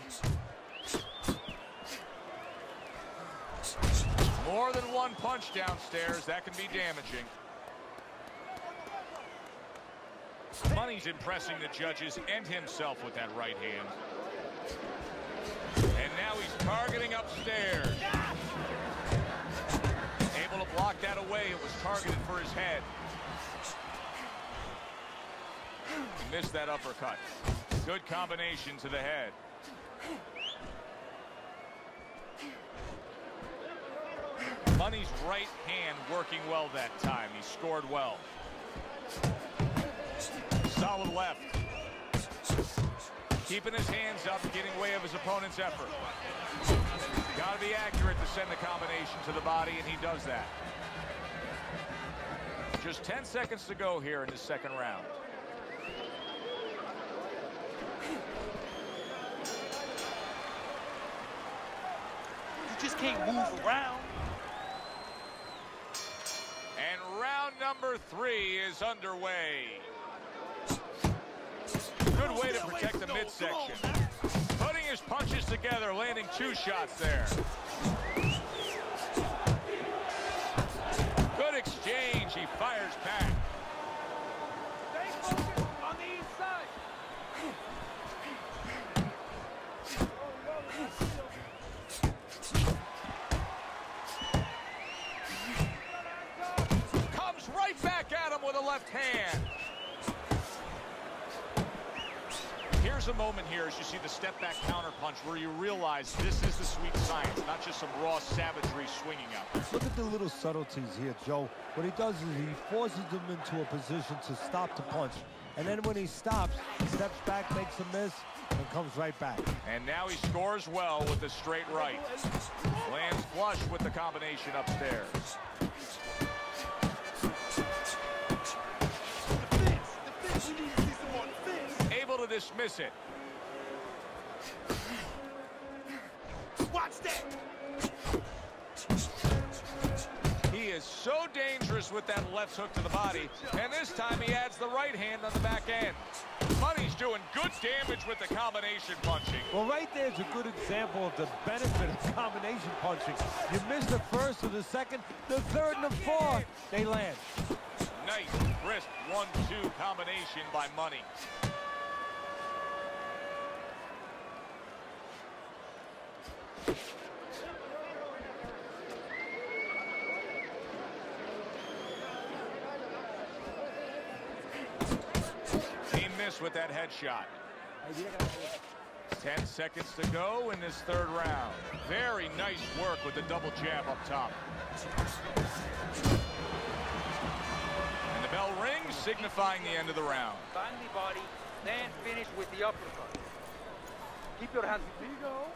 More than one punch downstairs. That can be damaging. Money's impressing the judges and himself with that right hand. And now he's targeting upstairs. Able to block that away. It was targeted for his head. Missed that uppercut. Good combination to the head. Money's right hand working well that time. He scored well. Solid left. Keeping his hands up, getting way of his opponent's effort. Got to be accurate to send the combination to the body, and he does that. Just 10 seconds to go here in the second round. You just can't move around. And round number 3 is underway. Good way to protect the midsection. Putting his his punches together, landing 2 shots there. Good exchange. He fires back. Stay focused on the inside. Comes right back at him with a left hand. Here's a moment here as you see the step-back counterpunch where you realize this is the sweet science, not just some raw savagery swinging out there. Look at the little subtleties here, Joe. What he does is he forces them into a position to stop the punch. And then when he stops, he steps back, makes a miss, and comes right back. And now he scores well with the straight right. Lands flush with the combination upstairs. Defense. We need to see some more defense. Able to dismiss it. Watch that. He is so dangerous with that left hook to the body, and this time he adds the right hand on the back end. Money's doing good damage with the combination punching. Well, right there's a good example of the benefit of combination punching. You miss the first or the second, the third and the fourth, they land. Nice, crisp 1-2 combination by Money. He missed with that headshot. 10 seconds to go in this third round. Very nice work with the double jab up top. And the bell rings, signifying the end of the round. Bang the body, then finish with the uppercut. Keep your hands. Here you go.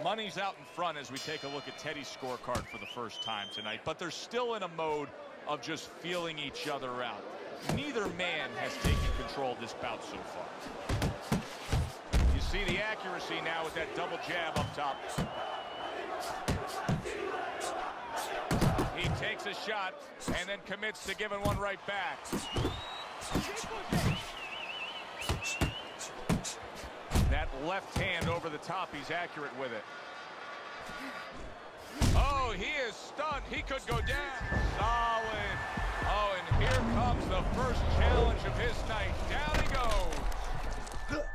Money's out in front as we take a look at Teddy's scorecard for the first time tonight, but they're still in a mode of just feeling each other out. Neither man has taken control of this bout so far. You see the accuracy now with that double jab up top. He takes a shot and then commits to giving one right back. That left hand over the top, he's accurate with it. Oh, he is stunned. He could go down. Solid. Oh, and here comes the first challenge of his night. Down he goes.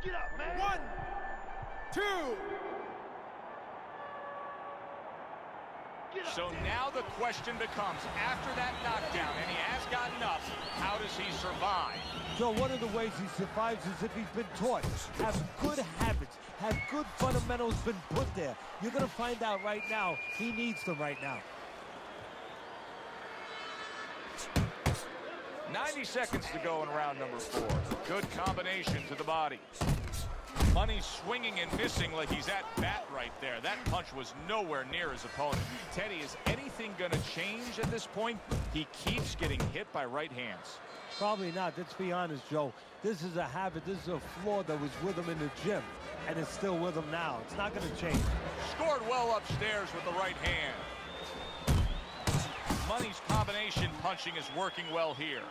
Get up, man. 1, 2. So now the question becomes, after that knockdown, and he has gotten up, how does he survive? So one of the ways he survives is if he's been taught. Have good habits, have good fundamentals been put there. You're going to find out right now he needs them right now. 90 seconds to go in round number 4. Good combination to the body. Money swinging and missing like he's at bat right there. That punch was nowhere near his opponent. Teddy, is anything going to change at this point? He keeps getting hit by right hands. Probably not. Let's be honest, Joe. This is a habit. This is a flaw that was with him in the gym, and it's still with him now. It's not going to change. Scored well upstairs with the right hand. Money's combination punching is working well here.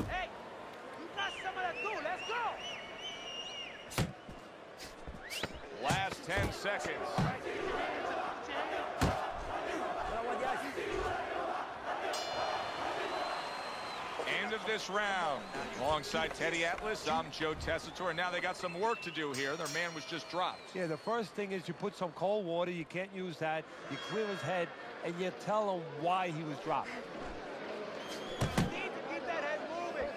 Hey, you got some of that too. Let's go. Last 10 seconds. End of this round. Alongside Teddy Atlas, I'm Joe Tessitore. Now they got some work to do here. Their man was just dropped. Yeah, the first thing is you put some cold water. You can't use that. You clear his head, and you tell him why he was dropped. Need to keep that head moving.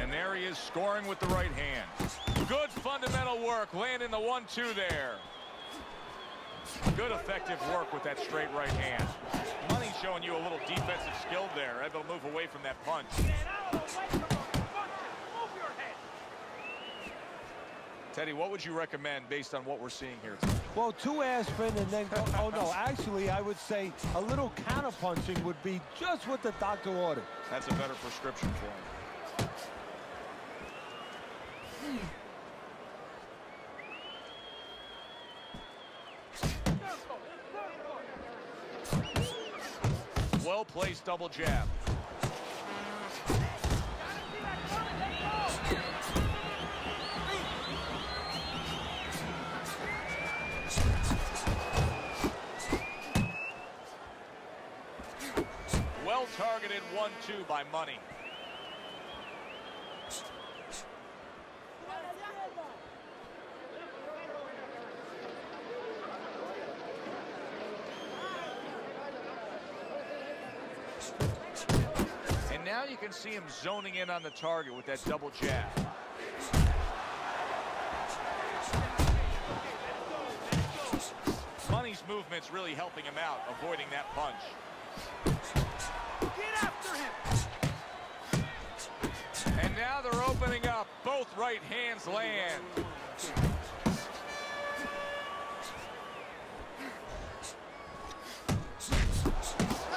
And there he is scoring with the right hand. Good fundamental work, landing the 1-2 there. Good effective work with that straight right hand. Money showing you a little defensive skill there, able to move away from that punch. Get out of the way from the punches. Move your head. Teddy, what would you recommend based on what we're seeing here tonight? Well, 2 aspirin and then go. Oh, no, actually, I would say a little counterpunching would be just what the doctor ordered. That's a better prescription for him. Well-placed double jab. Well-targeted 1-2 by Money. And now you can see him zoning in on the target with that double jab. Money's movement's really helping him out, avoiding that punch. Get after him! And now they're opening up. Both right hands land.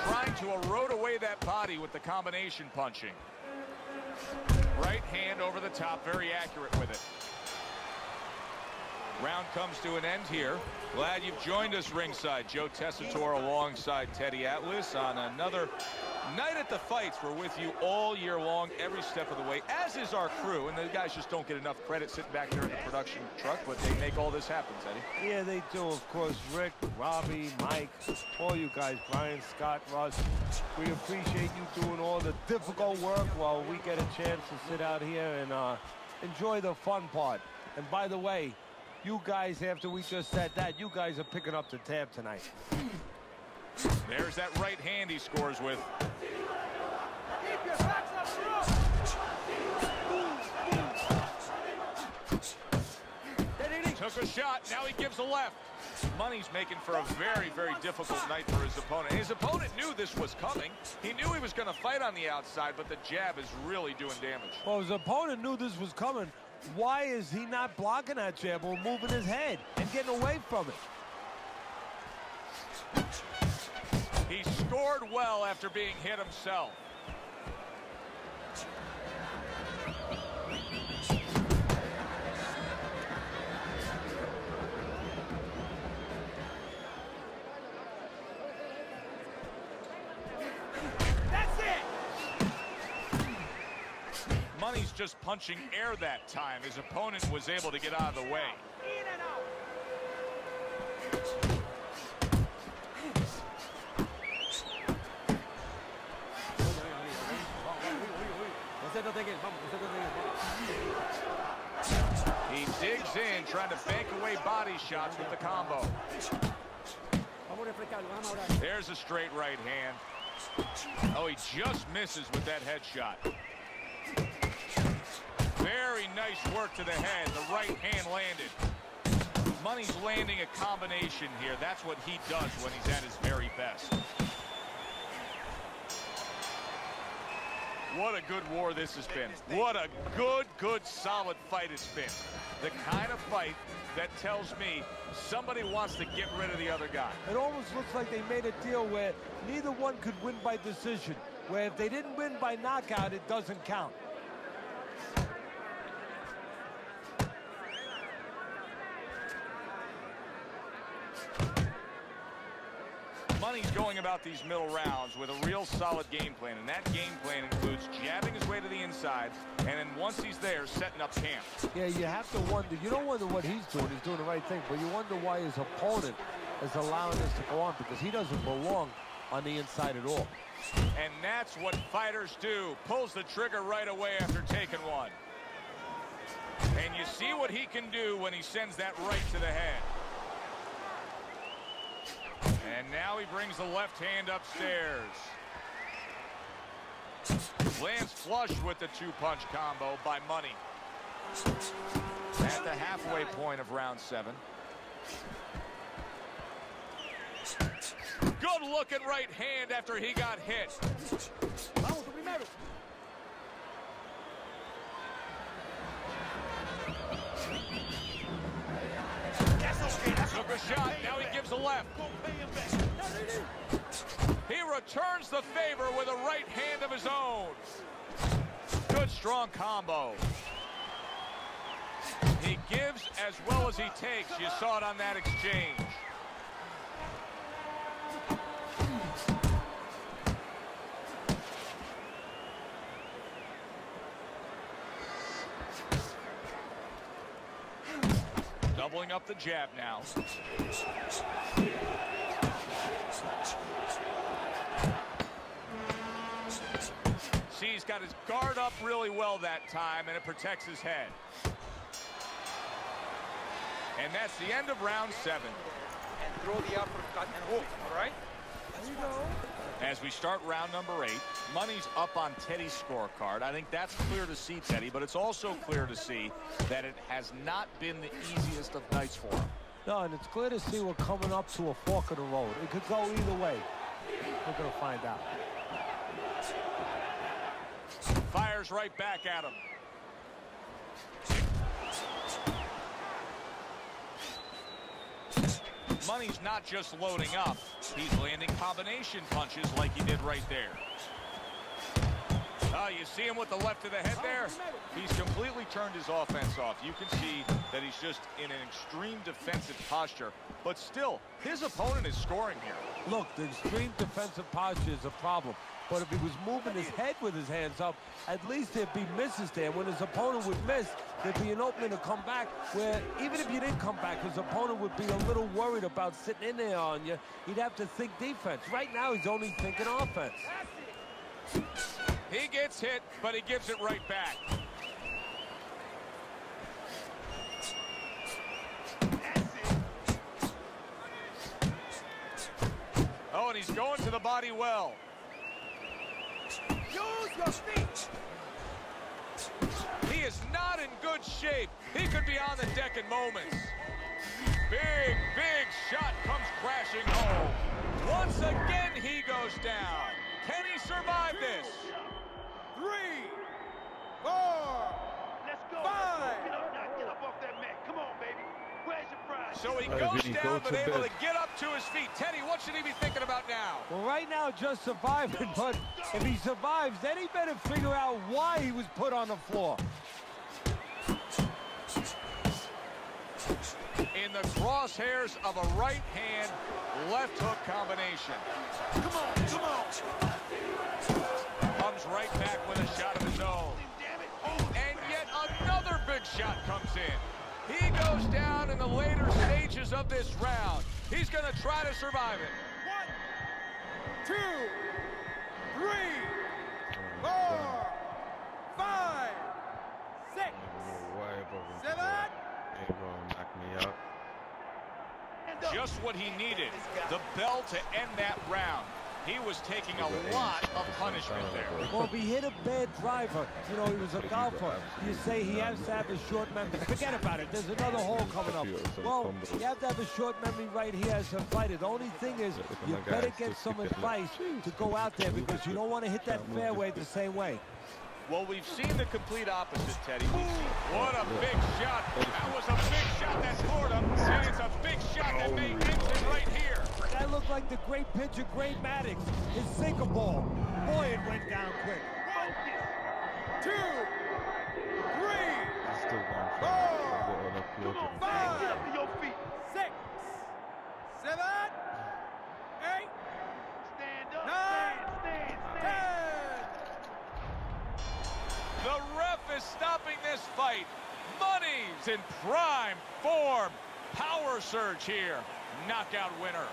Trying to erode away that body with the combination punching. Right hand over the top, very accurate with it. Round comes to an end here. Glad you've joined us ringside. Joe Tessitore alongside Teddy Atlas on another night at the fights. We're with you all year long, every step of the way, as is our crew. And the guys just don't get enough credit sitting back there in the production truck, but they make all this happen, Teddy. Yeah, they do. Of course, Rick, Robbie, Mike, all you guys, Brian, Scott, Russ. We appreciate you doing all the difficult work while we get a chance to sit out here and enjoy the fun part. And by the way, you guys, after we just said that, you guys are picking up the tab tonight. There's that right hand he scores with. Keep your backs up front! Took a shot, now he gives a left. Money's making for a very, very difficult night for his opponent. His opponent knew this was coming. He knew he was going to fight on the outside, but the jab is really doing damage. Well, his opponent knew this was coming. Why is he not blocking that jab or moving his head and getting away from it? He scored well after being hit himself. That's it! Money's just punching air that time. His opponent was able to get out of the way. In and out! He digs in, trying to bank away body shots with the combo. There's a straight right hand. Oh, he just misses with that headshot. Very nice work to the head. The right hand landed. Money's landing a combination here. That's what he does when he's at his very best. What a good war this has been. What a good, solid fight it's been. The kind of fight that tells me somebody wants to get rid of the other guy. It almost looks like they made a deal where neither one could win by decision, where if they didn't win by knockout, it doesn't count. Money's going about these middle rounds with a real solid game plan, and that game plan includes jabbing his way to the inside, and then once he's there, setting up camp. Yeah, you have to wonder. You don't wonder what he's doing the right thing, but you wonder why his opponent is allowing this to go on, because he doesn't belong on the inside at all. And that's what fighters do. Pulls the trigger right away after taking one. And you see what he can do when he sends that right to the head. And now he brings the left hand upstairs. Lands flush with the two-punch combo by Money. At the halfway point of round 7. Good looking right hand after he got hit. shot. Now he gives a left. He returns the favor with a right hand of his own. Good, strong combo. He gives as well as he takes. You saw it on that exchange. Doubling up the jab now. See, he's got his guard up really well that time, and it protects his head. And that's the end of round 7. And throw the uppercut and hook, all right? There you go. As we start round number 8, money's up on Teddy's scorecard. I think that's clear to see, Teddy, but it's also clear to see that it has not been the easiest of nights for him. No, and it's clear to see we're coming up to a fork of the road. It could go either way. We're going to find out. Fires right back at him. Money's not just loading up. He's landing combination punches like he did right there. You see him with the left of the head there? He's completely turned his offense off. You can see that he's just in an extreme defensive posture. But still, his opponent is scoring here. Look, the extreme defensive posture is a problem. But if he was moving his head with his hands up, at least there'd be misses there. When his opponent would miss, there'd be an opening to come back where even if you didn't come back, his opponent would be a little worried about sitting in there on you. He'd have to think defense. Right now, he's only thinking offense. He gets hit, but he gives it right back. Oh, and he's going to the body well. Use your feet. He is not in good shape. He could be on the deck in moments. Big, big shot comes crashing home. Once again, he goes down. Can he survive this? 3, 4, Let's go. 5. Get up now. Get up off that mat. Come on, baby. Where's your prize? So he goes down, but able to get up to his feet. Teddy, what should he be thinking about now? Well, right now, just surviving. But if he survives, then he better figure out why he was put on the floor. In the crosshairs of a right hand, left hook combination. Come on, come on. Comes right back with a shot of his own. Damn it. Hold it. And yet another big shot comes in. He goes down in the later stages of this round. He's going to try to survive it. 1, 2, 3, 4, 5, 6, 7. Ain't gonna knock me out. Just what he needed, the bell to end that round. He was taking a lot of punishment there. Well, if he hit a bad driver, you know, he was a golfer, you say he has to have a short memory. Forget about it. There's another hole coming up. Well, you have to have a short memory right here as a fighter. The only thing is you better get some advice to go out there because you don't want to hit that fairway the same way. Well, we've seen the complete opposite, Teddy. What a big shot. That was a big shot that scored him, and it's a big shot that made Gibson right here. That looked like the great pitcher, Great Maddox. His sinker ball. Boy, it went down quick. 1, 2, 3, 4, 5. Get up to your feet. 6, 7, 8, Stand up. 9, Stand. 10. The ref is stopping this fight. Money's in prime form. Power surge here. Knockout winner.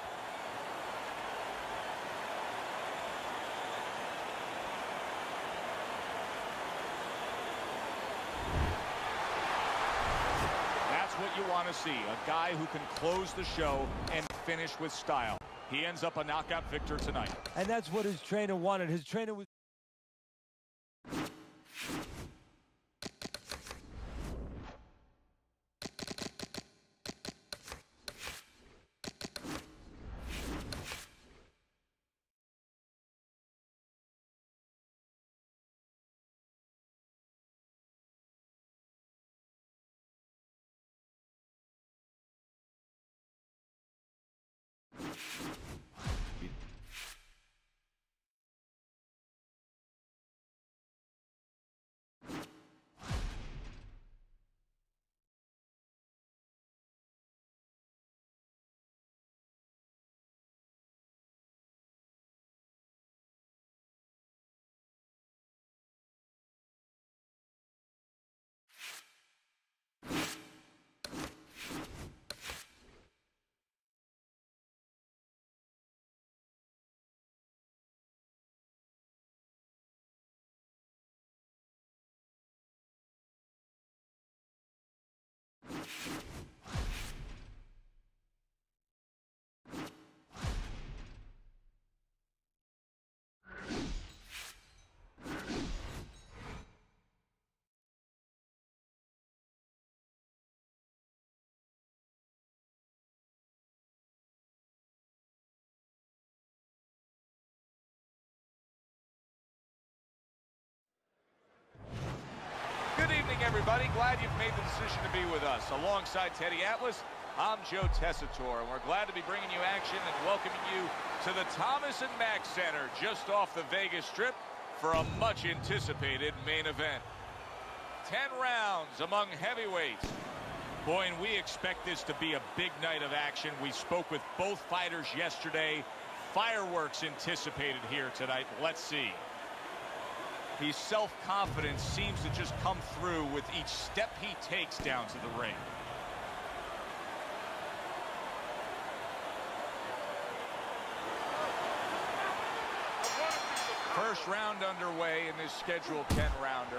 That's what you want to see. A guy who can close the show and finish with style. He ends up a knockout victor tonight. And that's what his trainer wanted. His trainer was everybody. Glad you've made the decision to be with us. Alongside Teddy Atlas, I'm Joe Tessitore, and we're glad to be bringing you action and welcoming you to the Thomas & Mack Center just off the Vegas Strip for a much-anticipated main event. 10 rounds among heavyweights. Boy, and we expect this to be a big night of action. We spoke with both fighters yesterday. Fireworks anticipated here tonight. Let's see. His self-confidence seems to just come through with each step he takes down to the ring. First round underway in this scheduled 10-rounder.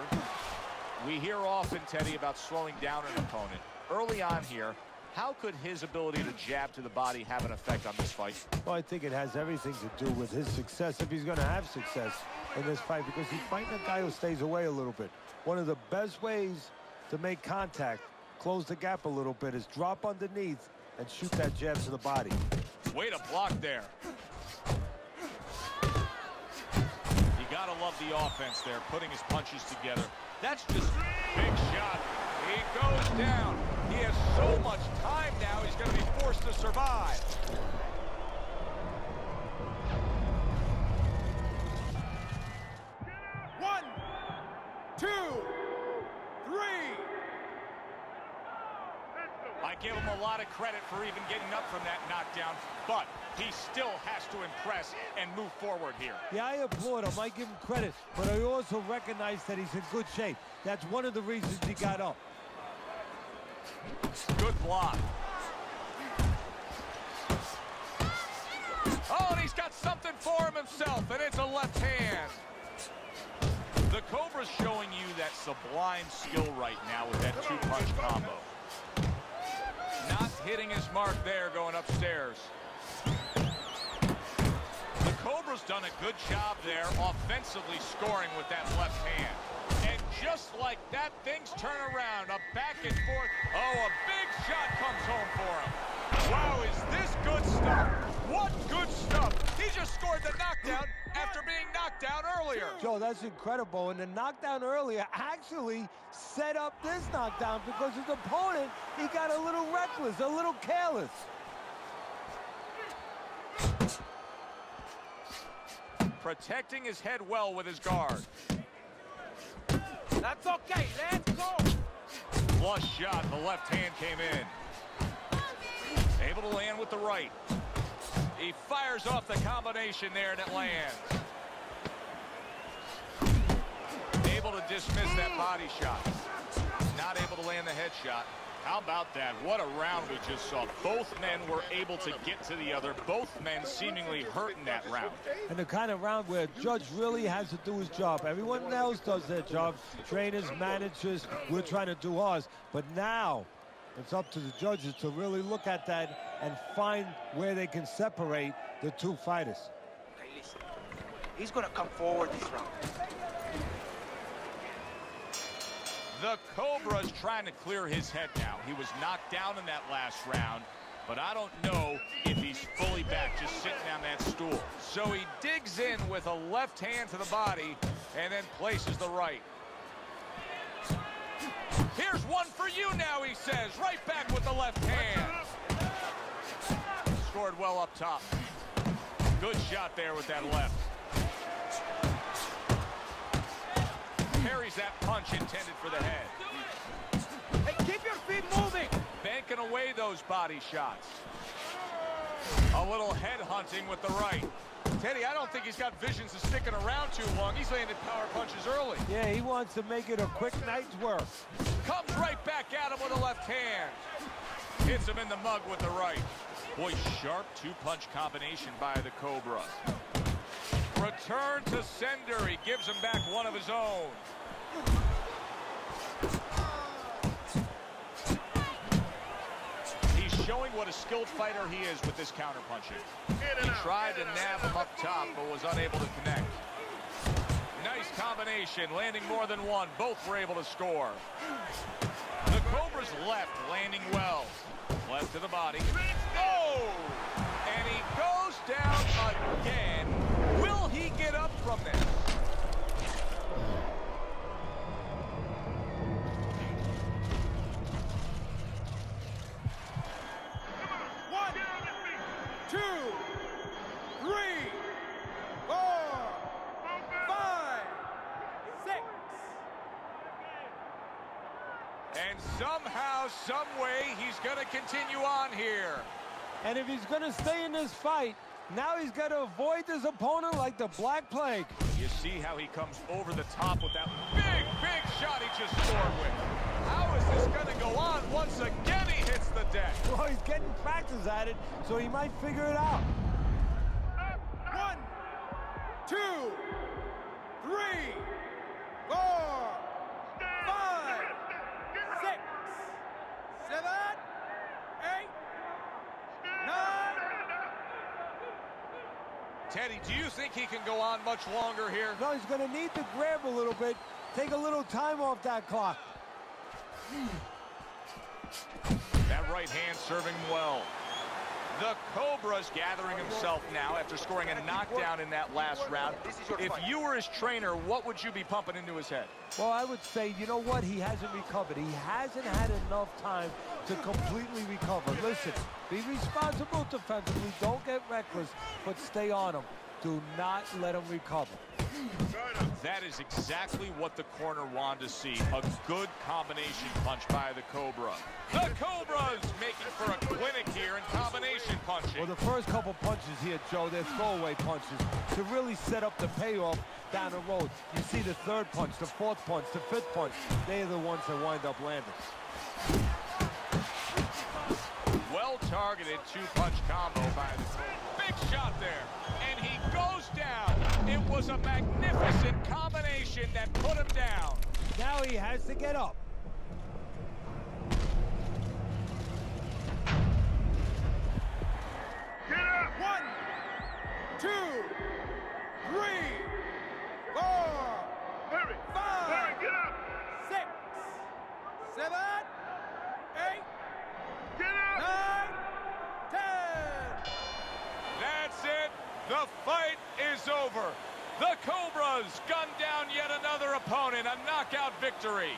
We hear often, Teddy, about slowing down an opponent. Early on here, how could his ability to jab to the body have an effect on this fight? Well, I think it has everything to do with his success, if he's going to have success in this fight, because he's fighting a guy who stays away a little bit. One of the best ways to make contact, close the gap a little bit, is drop underneath and shoot that jab to the body. Way to block there. You gotta love the offense there, putting his punches together. That's just big shot. He goes down. He has so much time now, he's going to be forced to survive. One, two, three. I give him a lot of credit for even getting up from that knockdown, but he still has to impress and move forward here. Yeah, I applaud him. I give him credit, but I also recognize that he's in good shape. That's one of the reasons he got up. Good block. Oh, and he's got something for him himself, and it's a left hand. The Cobra's showing you that sublime skill right now with that two-punch combo. Not hitting his mark there, going upstairs. The Cobra's done a good job there, offensively scoring with that left hand. And just like that, things turn around. A back and forth. Oh, a big shot comes home for him. Wow, is this good stuff? What good stuff? He just scored the knockdown after being knocked down earlier. Joe, that's incredible. And the knockdown earlier actually set up this knockdown because his opponent, he got a little reckless, a little careless. Protecting his head well with his guard. That's okay, let's go! Flush shot, the left hand came in. Able to land with the right. He fires off the combination there and it lands. Able to dismiss that body shot. Not able to land the head shot. How about that? What a round we just saw. Both men were able to get to the other. Both men seemingly hurt in that round. And the kind of round where a judge really has to do his job. Everyone else does their job. Trainers, managers, we're trying to do ours. But now it's up to the judges to really look at that and find where they can separate the two fighters. Okay, listen. He's gonna come forward this round. The Cobra's trying to clear his head now. He was knocked down in that last round, but I don't know if he's fully back, just sitting on that stool. So he digs in with a left hand to the body and then places the right. Here's one for you now, he says. Right back with the left hand. Scored well up top. Good shot there with that left. Parries that punch intended for the head. Hey, keep your feet moving! Banking away those body shots. A little head hunting with the right. Teddy, I don't think he's got visions of sticking around too long. He's landed power punches early. Yeah, he wants to make it a quick night's work. Comes right back at him with a left hand. Hits him in the mug with the right. Boy, sharp two-punch combination by the Cobra. Return to sender. He gives him back one of his own. He's showing what a skilled fighter he is with this counterpunching. He tried to nab him up top, but was unable to connect. Nice combination, landing more than one. Both were able to score. The Cobra's left, landing well. Left to the body. Oh! And he goes down again. Will he get up from this? Somehow, some way, he's going to continue on here. And if he's going to stay in this fight, now he's got to avoid his opponent like the Black Plague. You see how he comes over the top with that big shot he just scored with. How is this going to go on? Once again, he hits the deck. Well, he's getting practice at it, so he might figure it out. 1, 2, 3, 4, 5, 6, 7, 8, 9. Teddy, do you think he can go on much longer here? No, he's going to need to grab a little bit, take a little time off that clock. That right hand serving well. The Cobra's gathering himself now after scoring a knockdown in that last round. If you were his trainer, what would you be pumping into his head? Well, I would say, you know what? He hasn't recovered. He hasn't had enough time to completely recover. Listen, be responsible defensively. Don't get reckless, but stay on him. Do not let him recover. That is exactly what the corner wanted to see. A good combination punch by the Cobra. The Cobra's making for a clinic here in combination punching. Well, the first couple punches here, Joe, they're throwaway punches to really set up the payoff down the road. You see the third punch, the fourth punch, the fifth punch. They're the ones that wind up landing. Well-targeted two-punch combo by the Cobra. Big shot there, and he goes down. It was a magnificent combination that put him down. Now he has to get up. Get up! 1, 2, 3, 4, hurry, 5, hurry, get up! 6, 7, 8, get up! 9, 10. That's it. The fight is over. The Cobras gun down yet another opponent. A knockout victory.